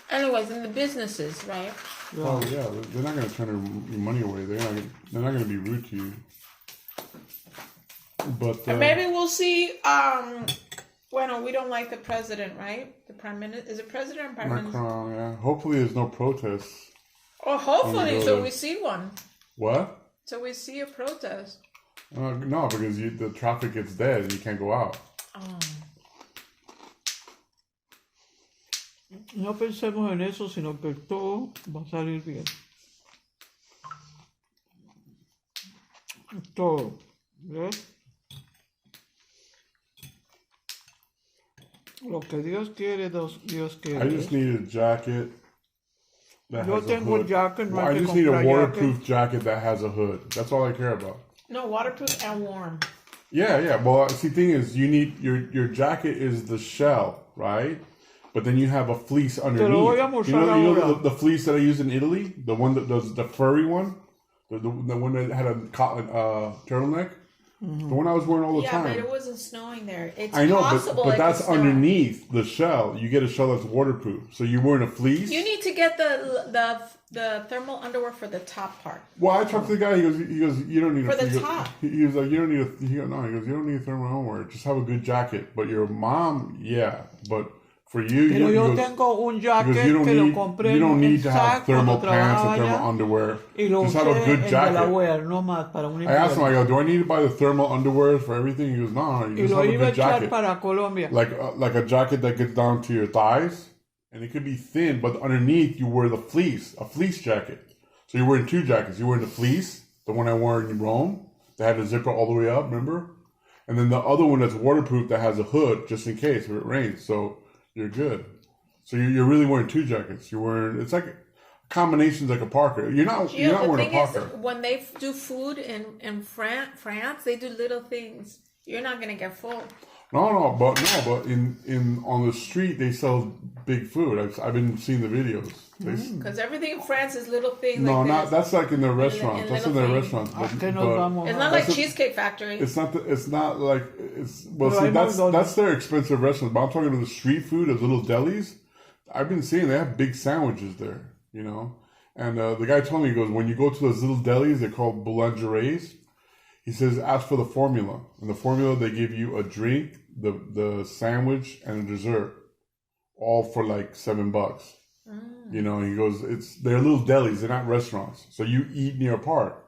Anyways, in the businesses, right? Oh yeah, they're not going to turn your money away. They're not going to be rude to you. But And maybe we'll see. Bueno, we don't like the president, right? The prime minister. Is it president or prime minister? Macron, yeah. Hopefully, there's no protests. Oh, hopefully, go so to- we see one. What? So we see a protest. No, because the traffic gets dead and you can't go out. Oh. No pensemos en eso, sino que todo va a salir bien. Todo. ¿Ves? Lo que Dios quiere, Dios quiere. I just need a jacket that Yo has a tengo hood. jacket, no Well, hay I que just need a comprar waterproof jacket that has a hood. That's all I care about. No, waterproof and warm. Yeah. Well, see, thing is, you need your jacket is the shell, right? But then you have a fleece underneath. voy a You mostrar know, ahora. the fleece that I use in Italy, the one that does the furry one, the one that had a cotton turtleneck, the one I was wearing all the Yeah, time. but it wasn't snowing there. It's I know, possible but it that's could snow. underneath the shell. You get a shell that's waterproof. So you're wearing a fleece. You need to get the thermal underwear for the top part. Well, I talked to the guy. He goes, you don't need For the he goes- top. He was like, you don't need a. He goes, no, he goes, you don't need a thermal underwear. Just have a good jacket. But your mom, yeah. But for you, Pero he yo goes, tengo un he goes, jacket you don't que lo need, compré you don't en need to have Saks thermal cuando pants and trabajaba thermal allá, underwear. y lo Just have a usé good en jacket. Delaware, no más, para un I asked him, I invierno. go, do I need to buy the thermal underwear for everything? He goes, no, you Y just lo have a iba a good echar jacket. para Colombia. Like a jacket that gets down to your thighs, and it could be thin, but underneath you wear a fleece jacket. So you're wearing two jackets. You're wearing the fleece, the one I wore in Rome, that had a zipper all the way up, remember? And then the other one that's waterproof that has a hood just in case if it rains. So you're good. So you're really wearing two jackets. You're wearing, it's like combinations like a Parker. You're not Yeah, the wearing a thing is, Parker. when they do food in France, they do little things. You're not gonna get full. But in on the street they sell big food. I've been seeing the videos. Because everything in France is little things No, like not this. that's like in their restaurants. That's in their little restaurants. ¿A qué nos vamos? It's not like That's a- Cheesecake Factory. It's not. It's not like it's. Well, Pero see, hay that's McDonald's. their expensive restaurants. But I'm talking about the street food, those little delis. I've been seeing they have big sandwiches there. You know, and the guy told me, he goes, when you go to those little delis, they're called boulangeries. He says, ask for the formula. And the formula, they give you a drink, the sandwich, and a dessert, all for like $7. You know, he goes, they're little delis, they're not restaurants. So you eat near a park.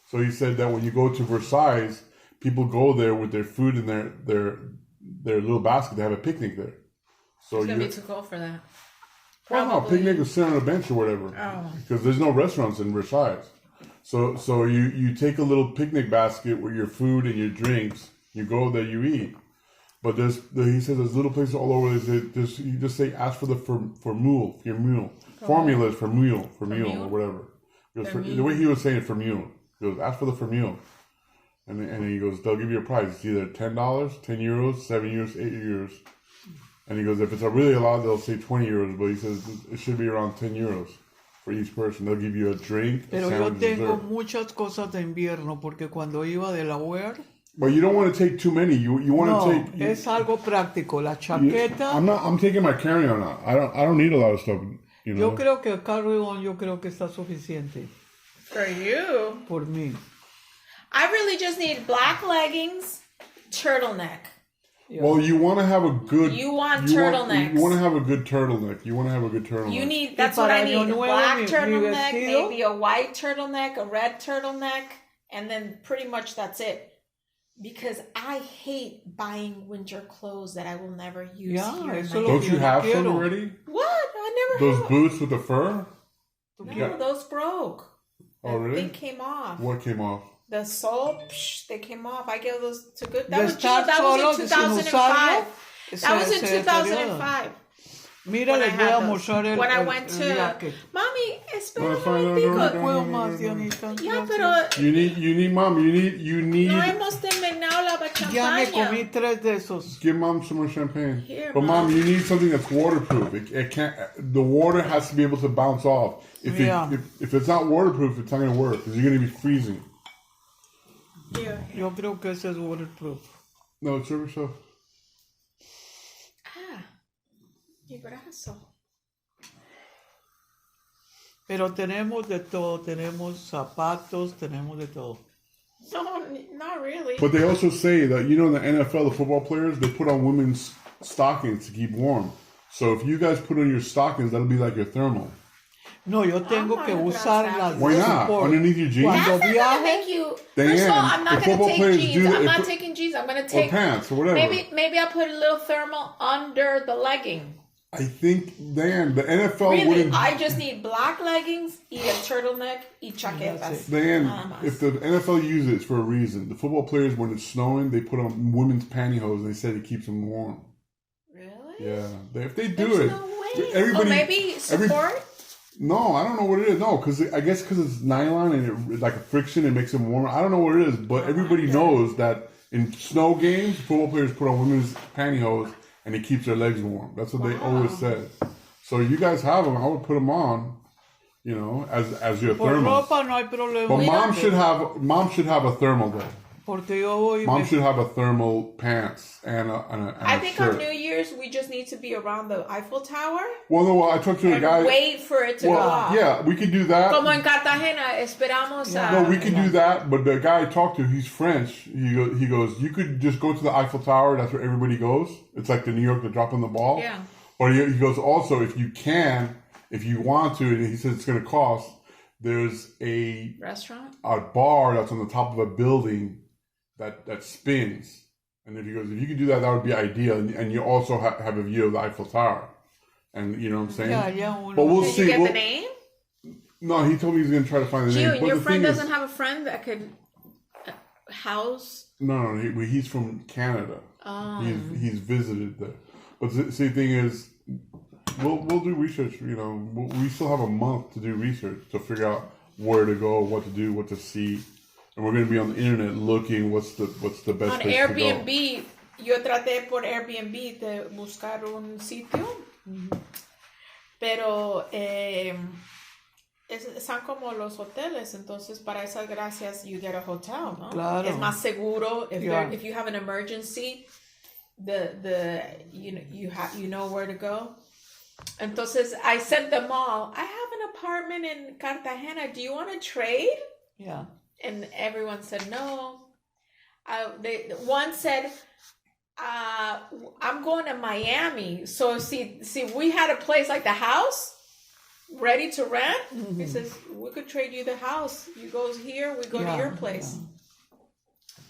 So he said that when you go to Versailles, people go there with their food in their little basket. They have a picnic there. So It's gonna you, be too cold for that. well, no, Probably. picnic is sit on a bench or whatever. Oh. Because there's no restaurants in Versailles. So you take a little picnic basket with your food and your drinks. You go there, you eat. But he says there's little places all over. You just say ask for your meal. Formula is for meal or whatever. The way he was saying it, for meal. He goes, ask for the for meal. And then he goes, they'll give you a price. It's either $10, 10 euros, 7 euros, 8 euros. And he goes, if it's really a lot, they'll say 20 euros. But he says it should be around 10 euros for each person. They'll give you a drink, Pero a yo sandwich, tengo dessert. muchas cosas de invierno porque cuando iba de la UER, But you don't want to take too many. You want no, to take. es algo práctico. La chaqueta, I'm taking my carry-on out. I don't need a lot of stuff. You know. yo creo que el carry-on yo creo que está suficiente For you. por mí. I really just need black leggings, turtleneck. Well, you want to have a good. You want turtlenecks. You want to have a good turtleneck. You want to have a good turtleneck. You need, that's Y what para I Año need. A Nuevo, black mi turtleneck, vestido. maybe a white turtleneck, a red turtleneck, and then pretty much that's it. Because I hate buying winter clothes that I will never use Yeah, here in eso my lo- Don't you have some Quiero. already? What? I never Those had. boots with the fur? No, those broke. Oh, The really? thing came off. What came off? The sole, they came off. I gave those to good. That De was estar that solo, was in sin 2005. usarlo, That was in se deteriora. 2005. Mira, When I les voy a had those. mostrar el, When I el- went el to, jacket. Mami, espera No, un fine, no, momentico. no, No puedo más, Dianita. Ya, gracias. pero You need, mom. You need. no hemos terminado la Ya me comí champaña. 3 de esos. Give mom some more champagne. Here, But Mom. mom, you need something that's waterproof. It can't. The water has to be able to bounce off. Yeah. If it's not waterproof, it's not going to work because you're going to be freezing. Here. Yo creo que ese es waterproof. No, serve yourself. Ah, mi brazo. Pero tenemos de todo. Tenemos zapatos, tenemos de todo. No, not really. But they also say that in the NFL, the football players, they put on women's stockings to keep warm. So if you guys put on your stockings, that'll be like your thermal. No, yo tengo que usar las Why de not? sport. Underneath your jeans? Cuando That's not gonna viaje, make you. Diane, First of all, I'm the not gonna football take players jeans. do that I'm not if- taking jeans. I'm gonna Or take pants or whatever. maybe I'll put a little thermal under the legging. I think, Diane, the NFL Really, wouldn't. I just need black leggings, y a turtleneck, y chaquetas. Diane, Nada más. if the NFL uses it, it's for a reason. The football players, when it's snowing, they put on women's pantyhose and they said it keeps them warm. Really? Yeah. If they do There's it. no way. Everybody, Or maybe support. No, I don't know what it is. No, because I guess because it's nylon and it's like a friction, it makes them warmer. I don't know what it is, but everybody knows that in snow games, football players put on women's pantyhose and it keeps their legs warm. That's what they always said. So you guys have them. I would put them on, as your por thermal. ropa no hay problema. But mom should have a thermal though. Porque yo voy Mom me- should have a thermal pants and a I think shirt. on New Year's we just need to be around the Eiffel Tower Well, I talked to a and guy. wait for it to go off. Yeah, we could do that. Como en Cartagena, esperamos a. No, we could do that, but the guy I talked to, he's French. He goes, you could just go to the Eiffel Tower. That's where everybody goes. It's like the New York, they're dropping the ball. Yeah. Or he goes, also, if you want to, and he says it's going to cost, there's a Restaurant? bar that's on the top of a building that spins. And if he goes, if you could do that, that would be ideal. And you also have a view of the Eiffel Tower. And you know what I'm saying? Ya uno- But we'll Did see. you get We'll- the name? No, he told me he's going to try to find the name. June, But your the friend thing is- doesn't have a friend that could house. No, he's from Canada. Oh. He's visited there. But the thing is, we'll do research. We still have a month to do research to figure out where to go, what to do, what to see, and we're going to be on the internet looking what's the best On place to Airbnb, yo traté por Airbnb de buscar un sitio, pero están como los hoteles, entonces para esas gracias you get a hotel, ¿no? Claro. Es más seguro Yeah. if you have an emergency, you know where to go. Entonces I sent them all. I have an apartment in Cartagena. Do you want to trade? Yeah. And everyone said no. One said, I'm going to Miami. So see, we had a place like the house ready to rent. He says, we could trade you the house. You go here, we go to Yeah, your place.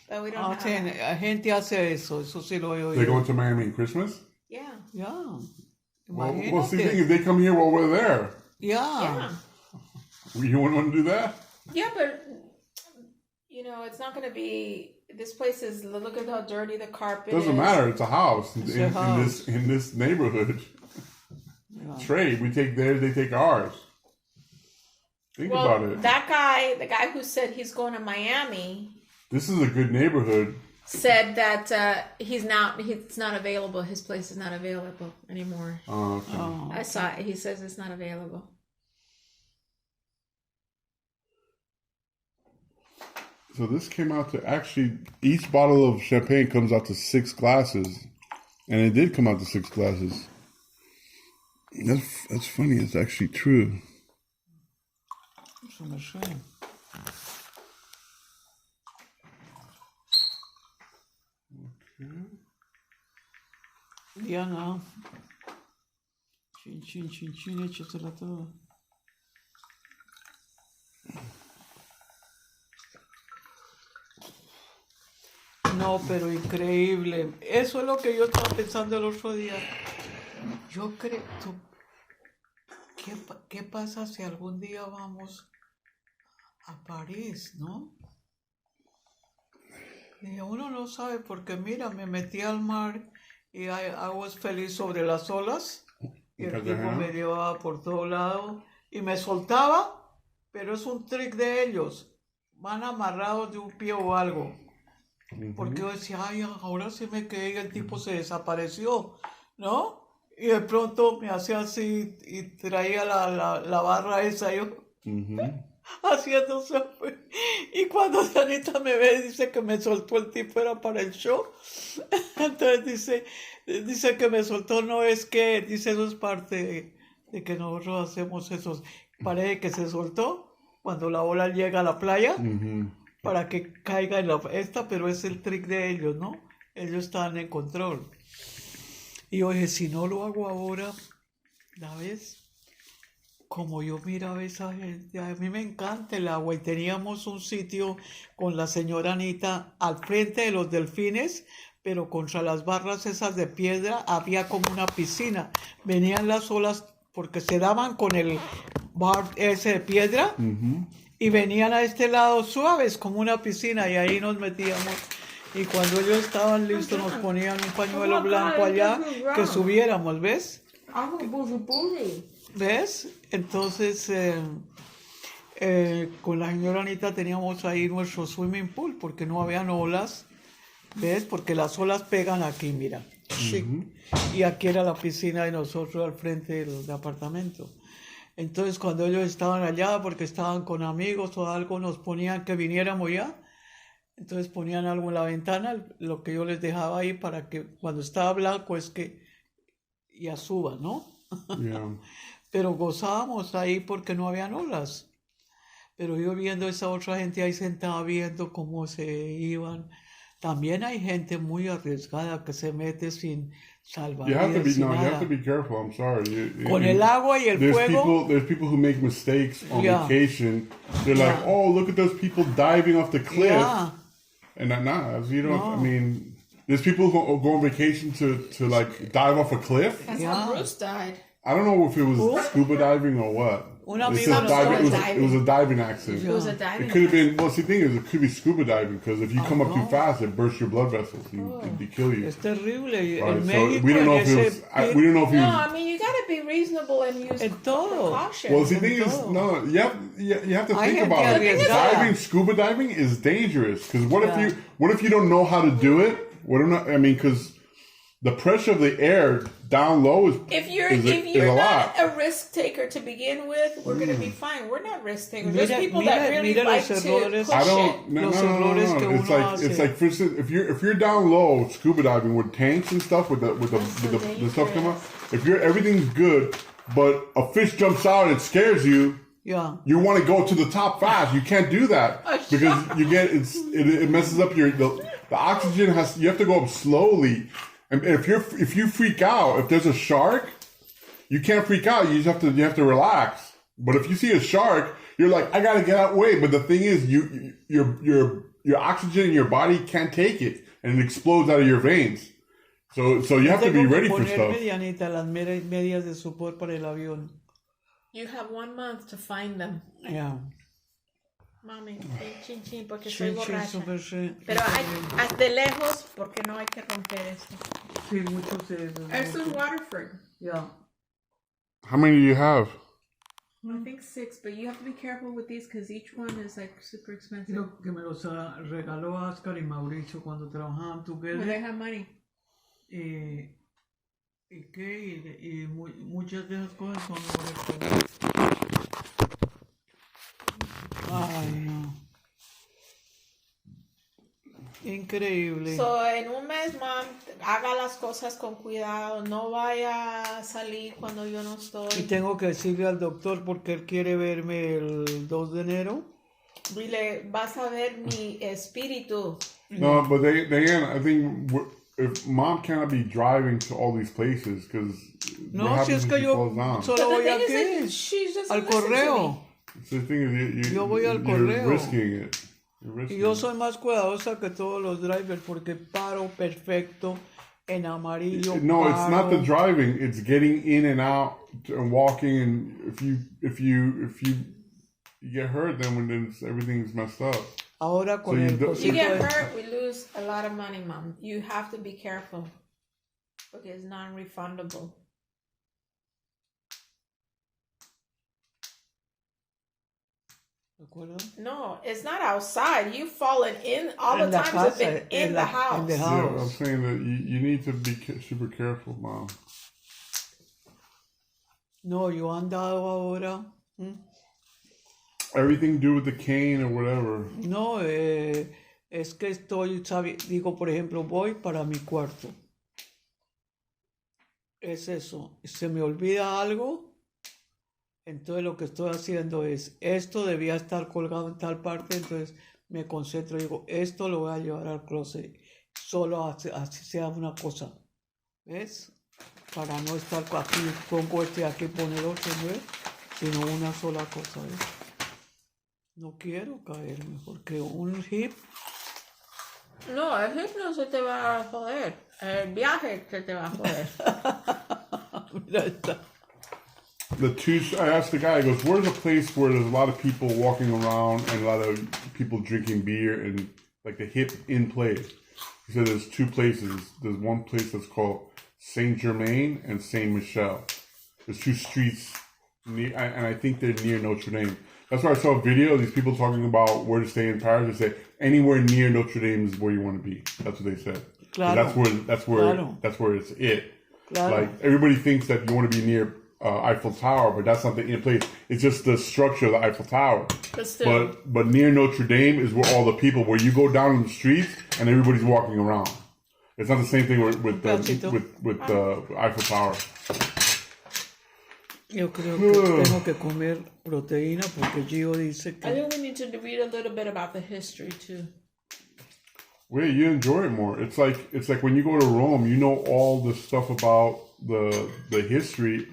But we don't have La gente hace eso sí lo he They're oído. going to Miami in Christmas. Yeah. Ya. Well, see, the thing is, they come here while we're there. Yeah. You wouldn't want to do that? Yeah, but it's not going to be. This place is. Look at how dirty the carpet is. Doesn't matter. It's a house It's a house. in this neighborhood. Yeah. Trade. We take theirs. They take ours. Think about it. That guy, the guy who said he's going to Miami, This is a good neighborhood. said that he's not available. His place is not available anymore. Okay. Oh. I saw it. He says it's not available. So this came out to actually each bottle of champagne comes out to 6 glasses, and it did come out to 6 glasses. That's funny. It's actually true. Eso me suena. Diana. Chin, chin, chin, chin, échatela toda. No, pero increíble. Eso es lo que yo estaba pensando el otro día. Yo creo, ¿qué pasa si algún día vamos a París, no? Y uno no sabe porque mira, me metí al mar y I was feliz sobre las olas y el tipo me llevaba por todo lado y me soltaba, pero es un trick de ellos. Van amarrados de un pie o algo. Porque yo decía, ay, ahora sí me quedé y el tipo se desapareció, ¿no? Y de pronto me hacía así y traía la barra esa yo haciéndose. Y cuando Sanita me ve, dice que me soltó el tipo, era para el show. Entonces dice que me soltó, no es que, dice, eso es parte de que nosotros hacemos eso. Parece que se soltó cuando la ola llega a la playa. Para que caiga en pero es el trick de ellos, ¿no? Ellos están en control. Y oye, si no lo hago ahora, ¿la ves? Como yo miraba a esa gente, a mí me encanta el agua y teníamos un sitio con la señora Anita al frente de los delfines, pero contra las barras esas de piedra había como una piscina. Venían las olas porque se daban con el bar ese de piedra. Y venían a este lado suaves como una piscina y ahí nos metíamos. Y cuando ellos estaban listos nos ponían un pañuelo blanco allá que subiéramos, ¿ves? ¿Ves? Entonces con la señora Anita teníamos ahí nuestro swimming pool porque no habían olas, ¿ves? Porque las olas pegan aquí, mira. Y aquí era la piscina de nosotros al frente del apartamento. Entonces cuando ellos estaban allá porque estaban con amigos o algo, nos ponían que viniéramos ya. Entonces ponían algo en la ventana, lo que yo les dejaba ahí para que cuando estaba blanco es que ya suba, ¿no? Pero gozábamos ahí porque no habían olas. Pero yo viendo a esa otra gente ahí sentada viendo cómo se iban. También hay gente muy arriesgada que se mete sin salvavidas. You have to be careful. I'm sorry. Con el agua y el fuego. There's people who make mistakes on vacation. They're like, oh, look at those people diving off the cliff. And I mean, there's people who go on vacation to like dive off a cliff. That's how Bruce died. I don't know if it was scuba diving or what. It was a diving accident. It was a diving. It could have been. Well, see, the thing is, it could be scuba diving because if you come up too fast, it bursts your blood vessels. It kill you. Es terrible. Right, so we don't know if it was. We don't know if he No, was. I mean you gotta be reasonable and use precautions. Well, see, the thing is, no, you have to think about it. Diving, scuba diving is dangerous because what if you don't know how to do it? Because the pressure of the air down low is if you're not a risk taker to begin with, we're gonna be fine. We're not risk takers. There's people that really like to push it. No. It's like for instance, if you're down low scuba diving with tanks and stuff with the stuff coming out, if everything's good, but a fish jumps out and it scares you. Yeah. You want to go to the top fast. You can't do that because it messes up the oxygen you have to go up slowly. And if you freak out, if there's a shark, you can't freak out. You have to relax. But if you see a shark, you're like, I gotta get out of the way. But the thing is, your oxygen in your body can't take it, and it explodes out of your veins. So you have to be Tengo que ready for poner stuff. medianita, las medias de support para el avión. You have 1 month to find them. Yeah. Mami, chin chin, porque soy Chin, chin, borracha. super chin. Pero de lejos, porque no hay que romper esto. Sí, muchos de esos. Esto es Waterford. Yeah. How many do you have? I think 6, but you have to be careful with these because each one is like super expensive. Lo que me los regaló Oscar y Mauricio cuando trabajaban Well, together. they have money. Y muchas de esas cosas son mejores. Ay, no. Increíble. So, en un mes, mom, haga las cosas con cuidado. No vaya a salir cuando yo no Y estoy. tengo que decirle al doctor porque él quiere verme el 2 de enero. Dile, vas a ver mi espíritu. No, but Diane, I think if mom cannot be driving to all these places because No, si es que yo But solo the voy thing is aquí, that she just al correo. So the thing is, Yo voy al you're correo. risking it. You're Y risking yo it. soy más cuidadosa que todos los drivers porque paro perfecto en amarillo. No, it's not the paro. driving. It's getting in and out and walking. And if you get hurt, then everything's messed up. Ahora con So you el don't- If you cosito get de- hurt, we lose a lot of money, mom. You have to be careful because it's non-refundable. ¿De acuerdo? No, it's not outside. You've fallen in. All the En la times have been casa, in en the la- house. en the Yeah, house. I'm saying that you need to be super careful, mom. No, yo he andado ahora. Everything do with the cane or whatever. No, es que estoy, digo, por ejemplo, voy para mi cuarto. Es eso. Se me olvida algo. Entonces lo que estoy haciendo es, esto debía estar colgado en tal parte, entonces me concentro y digo, esto lo voy a llevar al closet. Solo así sea una cosa. ¿Ves? Para no estar aquí, pongo aquí, pone el otro, ¿ves? Sino una sola cosa, ¿ves? No quiero caerme, porque un hip, No, el hip no se te va a joder. El viaje se te va a joder. mira esta. I asked the guy, I goes, where's a place where there's a lot of people walking around and a lot of people drinking beer and like the hip in place? He said there's 2 places. There's one place that's called Saint Germain and Saint Michel. There's 2 streets near, and I think they're near Notre Dame. That's why I saw a video of these people talking about where to stay in Paris. They say anywhere near Notre Dame is where you want to be. That's what they said. Claro. That's where it's it. Claro. Like everybody thinks that you want to be near Eiffel Tower, but that's not the in place. It's just the structure of the Eiffel Tower. But still, But near Notre Dame is where all the people, where you go down in the streets and everybody's walking around. It's not the same thing with the Eiffel Tower. Yo creo que tengo que comer proteína porque Gio dice I que think we need to read a little bit about the history too. Well, you enjoy it more. It's like when you go to Rome, you know all the stuff about the history.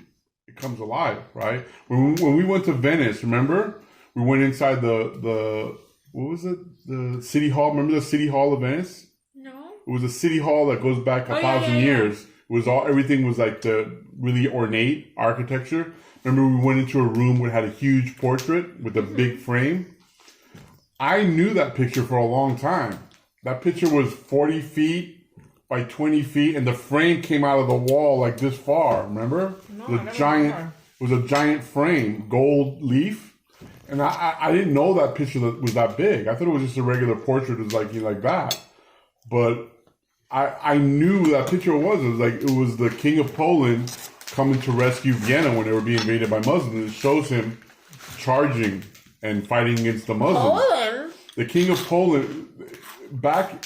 It comes alive, right? When we went to Venice, remember? We went inside the what was it? The city hall. Remember the city hall of Venice? No. It was a city hall that goes back a Oh, yeah, thousand yeah, yeah. years. It was everything was like the really ornate architecture. Remember we went into a room where it had a huge portrait with a big frame? I knew that picture for a long time. That picture was 40 feet by 20 feet and the frame came out of the wall like this far, remember? No, The I never giant, remember. it was a giant frame, gold leaf. And I didn't know that picture was that big. I thought it was just a regular portrait. It was like that. But I knew that picture was. It was the King of Poland coming to rescue Vienna when they were being invaded by Muslims. It shows him charging and fighting against the Muslims. Poland? The King of Poland,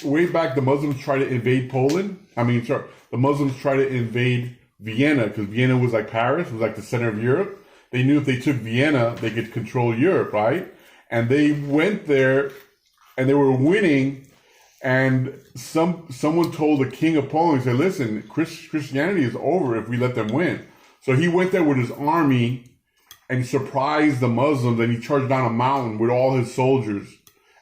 way back, the Muslims tried to invade Poland. The Muslims tried to invade Vienna because Vienna was like Paris, was like the center of Europe. They knew if they took Vienna, they could control Europe, right? And they went there and they were winning. And someone told the King of Poland, he said, listen, Christianity is over if we let them win. So he went there with his army and surprised the Muslims, and he charged down a mountain with all his soldiers.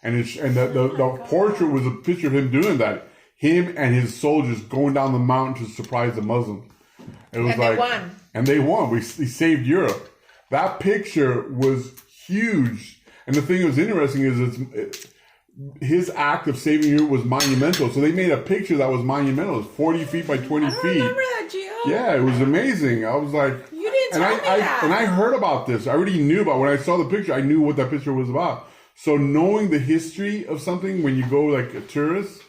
And the portrait was a picture of him doing that. him and his soldiers going down the mountain to surprise the Muslims. It was And like, they won. and they won. We saved Europe. That picture was huge. And the thing that was interesting is his act of saving Europe was monumental. So they made a picture that was monumental. It was 40 feet by 20 I don't feet. remember that, Gio. Yeah, it was amazing. I was like, You didn't tell me that. And I heard about this. I already knew about when I saw the picture. I knew what that picture was about. So knowing the history of something when you go like a tourist,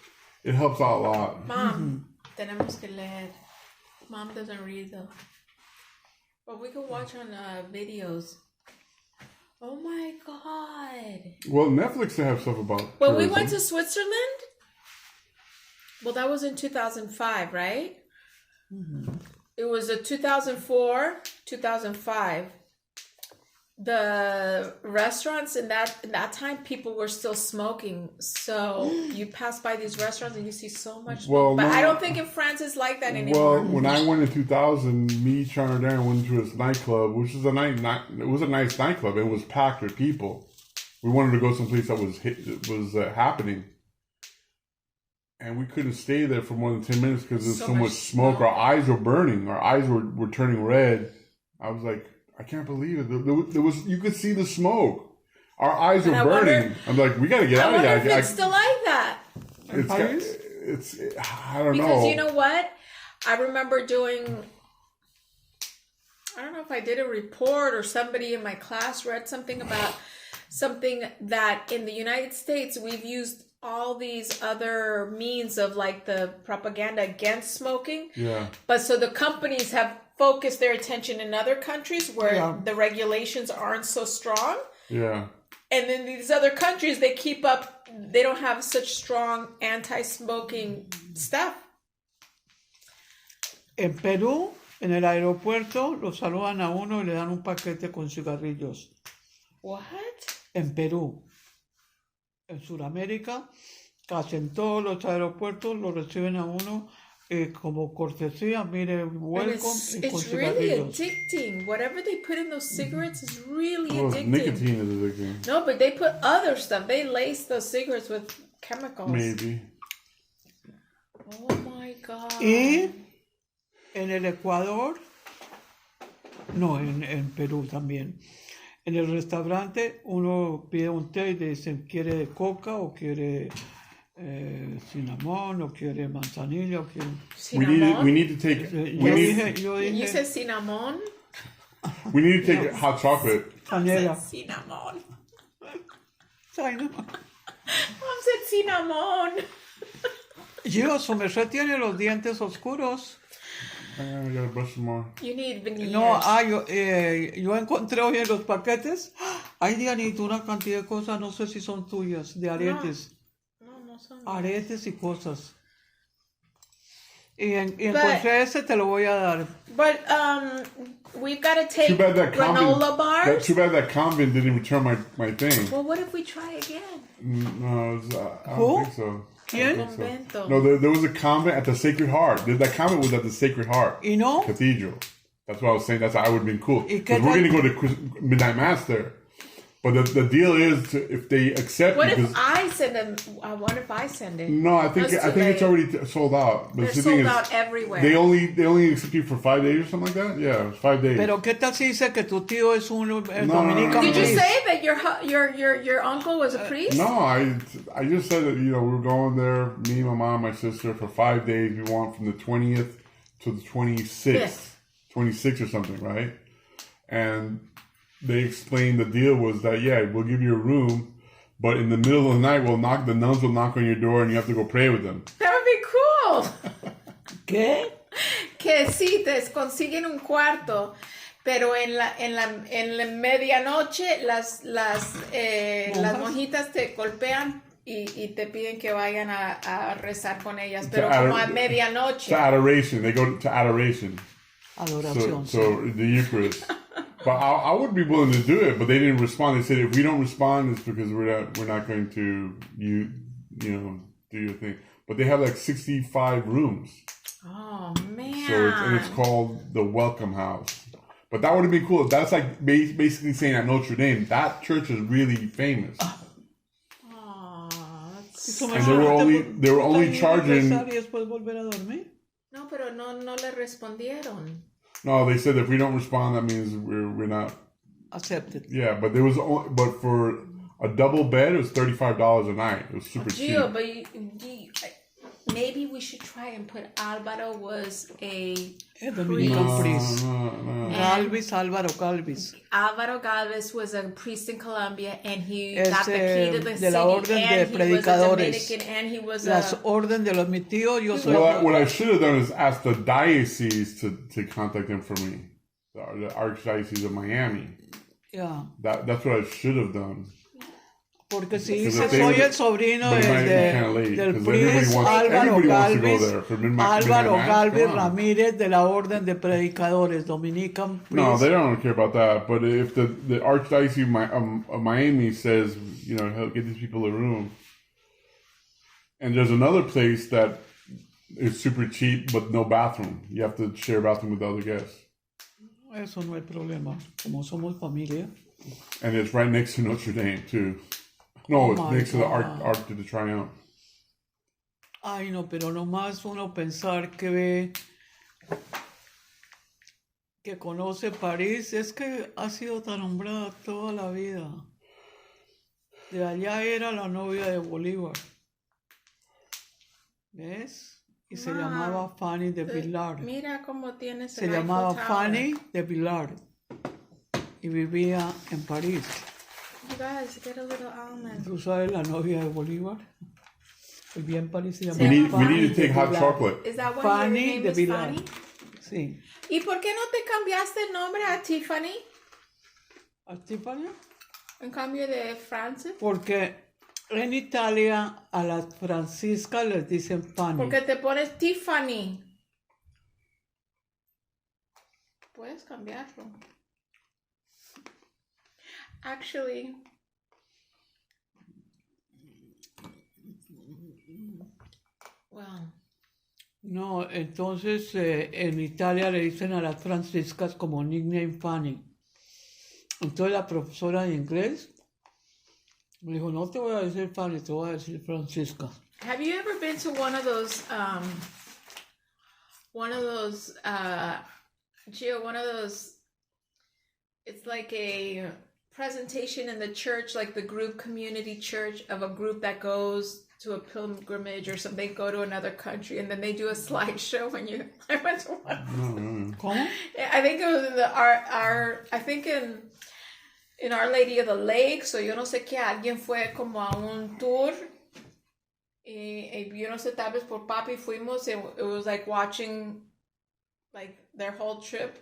it helps out a lot. Mom, tenemos que leer. Mom doesn't read though. But we can watch on videos. Oh my God. Well, Netflix they have stuff about. When we tourism. went to Switzerland, well, that was in 2005, right? It was a 2004, 2005. The restaurants in that time, people were still smoking. So you pass by these restaurants and you see so much smoke. Well, But no, I don't think in France it's like that anymore. Well, when I went in 2000, me, Char, and Darren went to this nightclub, which is it was a nice nightclub. It was packed with people. We wanted to go someplace that was happening, and we couldn't stay there for more than 10 minutes because there's so much smoke. Our eyes were burning. Our eyes were turning red. I was like, I can't believe it. There was you could see the smoke. Our eyes were And I burning. wonder- I'm like, we got to get out of wonder here. if it's still like that. It's I don't know. Because you know what? I remember doing, I don't know if I did a report or somebody in my class read something about something that in the United States we've used all these other means of like the propaganda against smoking. Yeah. But so the companies have focused their attention in other countries where the regulations aren't so strong. Yeah. And then these other countries, they keep up, they don't have such strong anti-smoking stuff. En Perú, en el aeropuerto, lo saludan a uno y le dan un paquete con cigarrillos. What? En Perú. En Sudamérica, casi en todos los aeropuertos lo reciben a uno como cortesía, mire, And welcome, it's y con really cigarrillos. addicting. Whatever they put in those cigarettes is really Well, addicting. nicotine is addicting. No, but they put other stuff. They lace those cigarettes with chemicals. Maybe. Oh my God. Y en el Ecuador, no, en Perú también. En el restaurante uno pide un té y le dicen, ¿quiere coca o quiere cinnamon o quiere manzanilla o quiere... Cinnamon? We need to take Yo dije You said cinnamon? we need to take hot chocolate. canela. Cinnamon. Ay, no. Mom said cinnamon. Yo, su merced tiene los dientes oscuros. I gotta brush some more. You need veneers. No, yo encontré hoy en los paquetes, ay Dianita, una cantidad de cosas, no sé si son tuyas, de aretes. No son. Aretes y cosas. Y encontré ese, te lo voy a dar. But we've got to take Too bad that granola bars. Too bad that convent didn't return my thing. Well, what if we try again? No, I Who? don't think so. ¿Quién? Convento. No, there was a convent at the Sacred Heart. That convent was at the Sacred Heart ¿Y no? Cathedral. That's what I was saying. That's how I would have been cool. ¿Y qué Because we're tal? going to go to Midnight Mass there. But the deal is, if they accept What you, if I send them? What if I send it? no, I think That's too it's late. already sold out. But They're the thing sold is, out everywhere. they only accept you for 5 days or something like that. Yeah, 5 days. Pero qué tal si dice que tu tío es un no, dominican Did you priest? say that your uncle was a priest? No, I just said that we were going there, me, my mom, my sister, for 5 days. We went from the 20th to the 26th, Yes. 26th or something, right? And they explained the deal was that we'll give you a room, but in the middle of the night the nuns will knock on your door and you have to go pray with them. That would be cool. ¿Qué? Que sí, te consiguen un cuarto, pero en la medianoche las monjitas te golpean y te piden que vayan a rezar con ellas, pero como a medianoche. To adoration, they go to adoration. Adoración. So the Eucharist. But I would be willing to do it, but they didn't respond. They said if we don't respond, it's because we're not going to do your thing. But they have like 65 rooms. Oh man! So it's called the Welcome House. But that would have been cool. That's like basically saying at Notre Dame, that church is really famous. Oh, that's Eso me And they were falta only- por- they were only estar ahí charging- regresar y después volver a dormir. No, pero no le respondieron. No, they said if we don't respond, that means we're not. Accepted. Yeah, but there was only, but for a double bed, it was $35 a night. It was super cheap. Gio, but maybe we should try and put Alvaro was a Dominican priest. No. Galvis, Álvaro Galvis. Alvaro Galvez was a priest in Colombia, and he Es, got the key to the de city, la orden de and he was a predicadores. Dominican, and he was Las a... orden de los mi tío, yo soy. What I should have done is ask the diocese to contact them for me, the Archdiocese of Miami. Yeah. That's what I should have done. Porque si Because dice if they soy would- el sobrino but it might be kinda late, del 'cause everybody priest wants- Álvaro everybody wants to go Galvis, there for midnight Álvaro mass, Galvis come on. Ramírez de la orden de predicadores Dominican priest. No, they don't care about that. But if the Archdiocese of Miami says, he'll get these people a room, and there's another place that is super cheap but no bathroom. You have to share a bathroom with the other guests, Eso no es problema, como somos familia. and it's right next to Notre Dame too. No, it's my next to the God. Arc de Triomphe. Ay, no, pero nomás uno pensar que ve, que conoce París, es que ha sido tan nombrada toda la vida. De allá era la novia de Bolívar. ¿Ves? Y se Wow. llamaba Fanny de Pilar. Mira cómo tienes Se el llamaba Eiffel Tower. Fanny de Pilar. Y vivía en París. You guys, get a little almond. ¿Tú sabes la novia de Bolívar? Vivía en París, se We llamaba need- We Fanny need to de take hot Pilar. chocolate. Is that why Fanny your name de is Pilar. Fanny? Sí. ¿Y por qué no te cambiaste el nombre a Tiffany ¿A Tiffany? en cambio de Francis? Porque en Italia a las franciscas les dicen Fanny. Porque te pones Tiffany. Puedes cambiarlo. Actually, well, No, entonces en Italia le dicen a las franciscas como nickname Fanny. Entonces la profesora de inglés me dijo, no te voy a decir Fanny, te voy a decir Francisca. have you ever been to one of those, Gio, one of those, it's like a presentation in the church, like the group community church of a group that goes to a pilgrimage or something, they go to another country, and then they do a slideshow when you, I went to one. ¿Cómo? I think it was in the I think in Our Lady of the Lakes, o yo no sé qué, alguien fue como a un tour, y yo no sé, tal vez por papi fuimos, and it was like watching like their whole trip.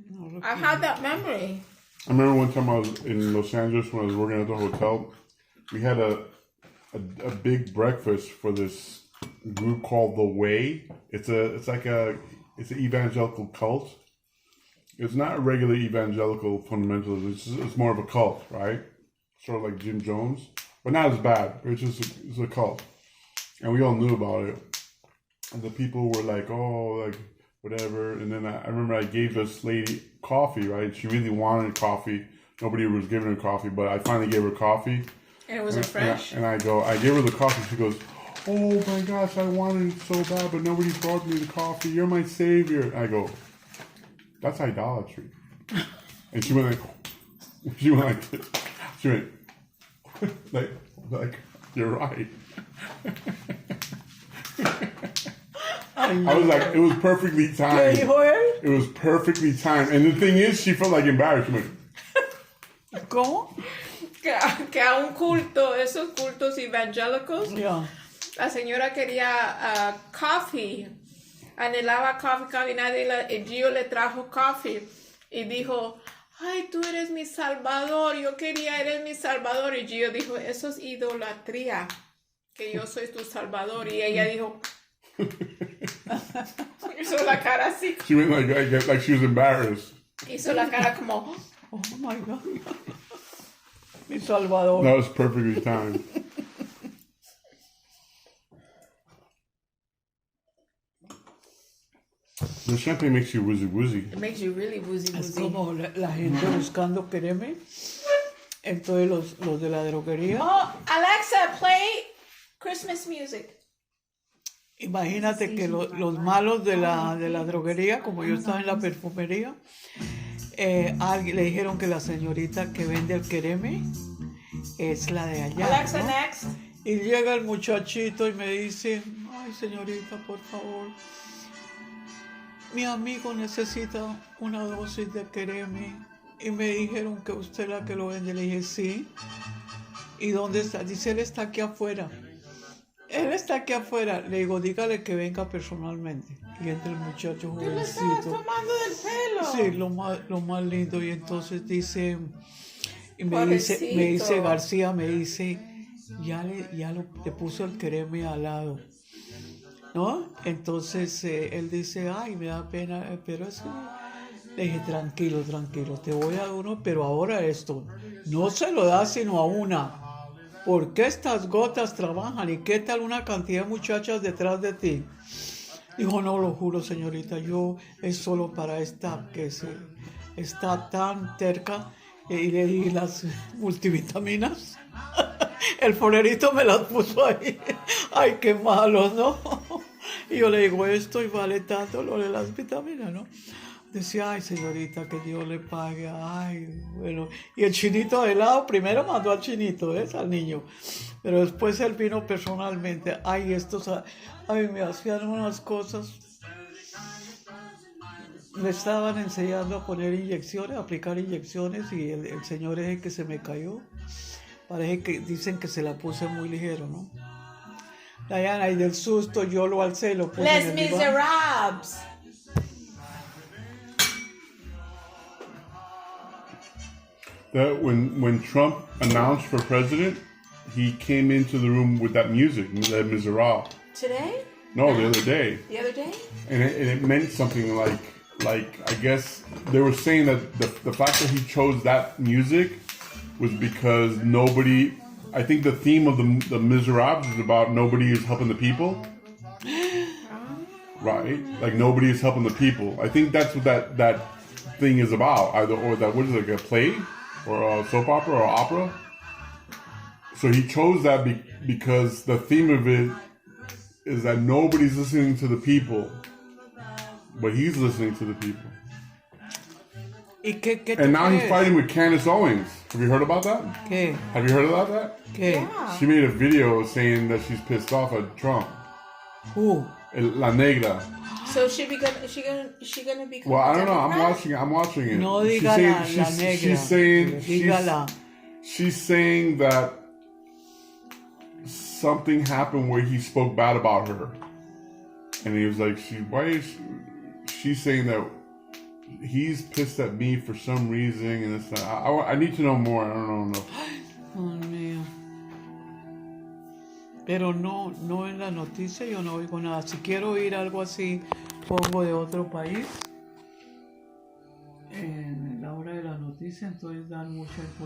No, I have that memory. I remember one time I was in Los Angeles when I was working at the hotel. We had a big breakfast for this group called The Way. It's an evangelical cult. It's not a regular evangelical fundamentalism. It's more of a cult, right? Sort of like Jim Jones, but not as bad. It's a cult, and we all knew about it. And the people were like, "Oh, like whatever." And then I remember I gave this lady coffee, right? She really wanted coffee. Nobody was giving her coffee, but I finally gave her coffee. And it wasn't fresh. And I gave her the coffee. She goes, "Oh my gosh, I wanted it so bad, but nobody brought me the coffee. You're my savior." I go, "That's idolatry." And she went like, "You're right." I was like, it was perfectly ¿Qué timed. dijo él? It was perfectly timed. And the thing is, she felt like embarrassed. She went, ¿Cómo? Que a un culto, esos cultos evangélicos, Ya. la señora quería coffee, anhelaba coffee, y Gio le trajo coffee y dijo, ay, tú eres mi salvador, yo quería, eres mi salvador, y Gio dijo, eso es idolatría, que yo soy tu salvador, y ella dijo, hizo la cara así, she went like she was embarrassed. hizo la cara como, Oh my God. Mi Salvador. That was perfectly timed. The champagne makes you woozy woozy. it makes you really woozy Es woozy. como la gente buscando quereme. Entonces los de la droguería. Oh, Alexa, play Christmas music. Imagínate que los malos de la droguería, como yo estaba en la perfumería, alguien le dijeron que la señorita que vende el quereme es la de allá. Alexa, ¿no? next. Y llega el muchachito y me dice, ay señorita, por favor, mi amigo necesita una dosis de quereme. Y me dijeron que usted es la que lo vende. Le dije, sí. ¿Y dónde está? Dice, él está aquí afuera. Él está aquí afuera. Le digo, dígale que venga personalmente. Y entra el muchacho Tú le estabas jovencito. tomando del pelo. Sí, lo más lindo. Y entonces dice, y me Pobrecito. dice García, me dice, le puso el quereme al lado. ¿No? Entonces él dice, ay, me da pena, pero eso. Le dije, tranquilo, te voy a dar uno, pero ahora esto, no se lo da sino a una. ¿Por qué estas gotas trabajan? ¿Y qué tal una cantidad de muchachas detrás de ti? Dijo, no, lo juro, señorita, yo es solo para esta que está tan terca. Y le di las multivitaminas. El forerito me las puso ahí. Ay, qué malo, ¿no? Y yo le digo, esto y vale tanto lo de las vitaminas, ¿no? Decía, ay, señorita, que Dios le pague. Ay, bueno. Y el chinito de lado, primero mandó al chinito, al niño. Pero después él vino personalmente. Ay, ay, me hacían unas cosas. Le estaban enseñando a poner inyecciones, a aplicar inyecciones, y el señor es el que se me cayó. Parece que dicen que se la puse muy ligero, ¿no? Diana, y del susto yo lo alcé y lo puse Les en el diván. Miserables. That when Trump announced for president, he came into the room with that music, Les Miserables. Today? No, the other day. The other day? And it meant something like I guess they were saying that the fact that he chose that music was because nobody. I think the theme of the Miserables is about nobody is helping the people, right? Like nobody is helping the people. I think that's what that thing is about. Either or that what is it, like a play or a soap opera or opera. So he chose that because the theme of it is that nobody's listening to the people. But he's listening to the people. ¿Y qué And now he's crees? fighting with Candace Owens. Have you heard about that? ¿Qué? Have you heard about that? ¿Qué? Yeah. She made a video saying that she's pissed off at Trump. Who? La Negra. So she gonna become Well, I a don't know. Democrat? I'm watching it. No She's diga saying- la negra. She's saying Dígala. she's saying that something happened where he spoke bad about her, and he was like, she's saying that he's pissed at me for some reason, and it's I need to know more. I don't know. Dios mío. Pero no en la noticia yo no oigo nada. Si quiero oír algo así, pongo de otro país en la hora de la noticia, entonces dan mucha información.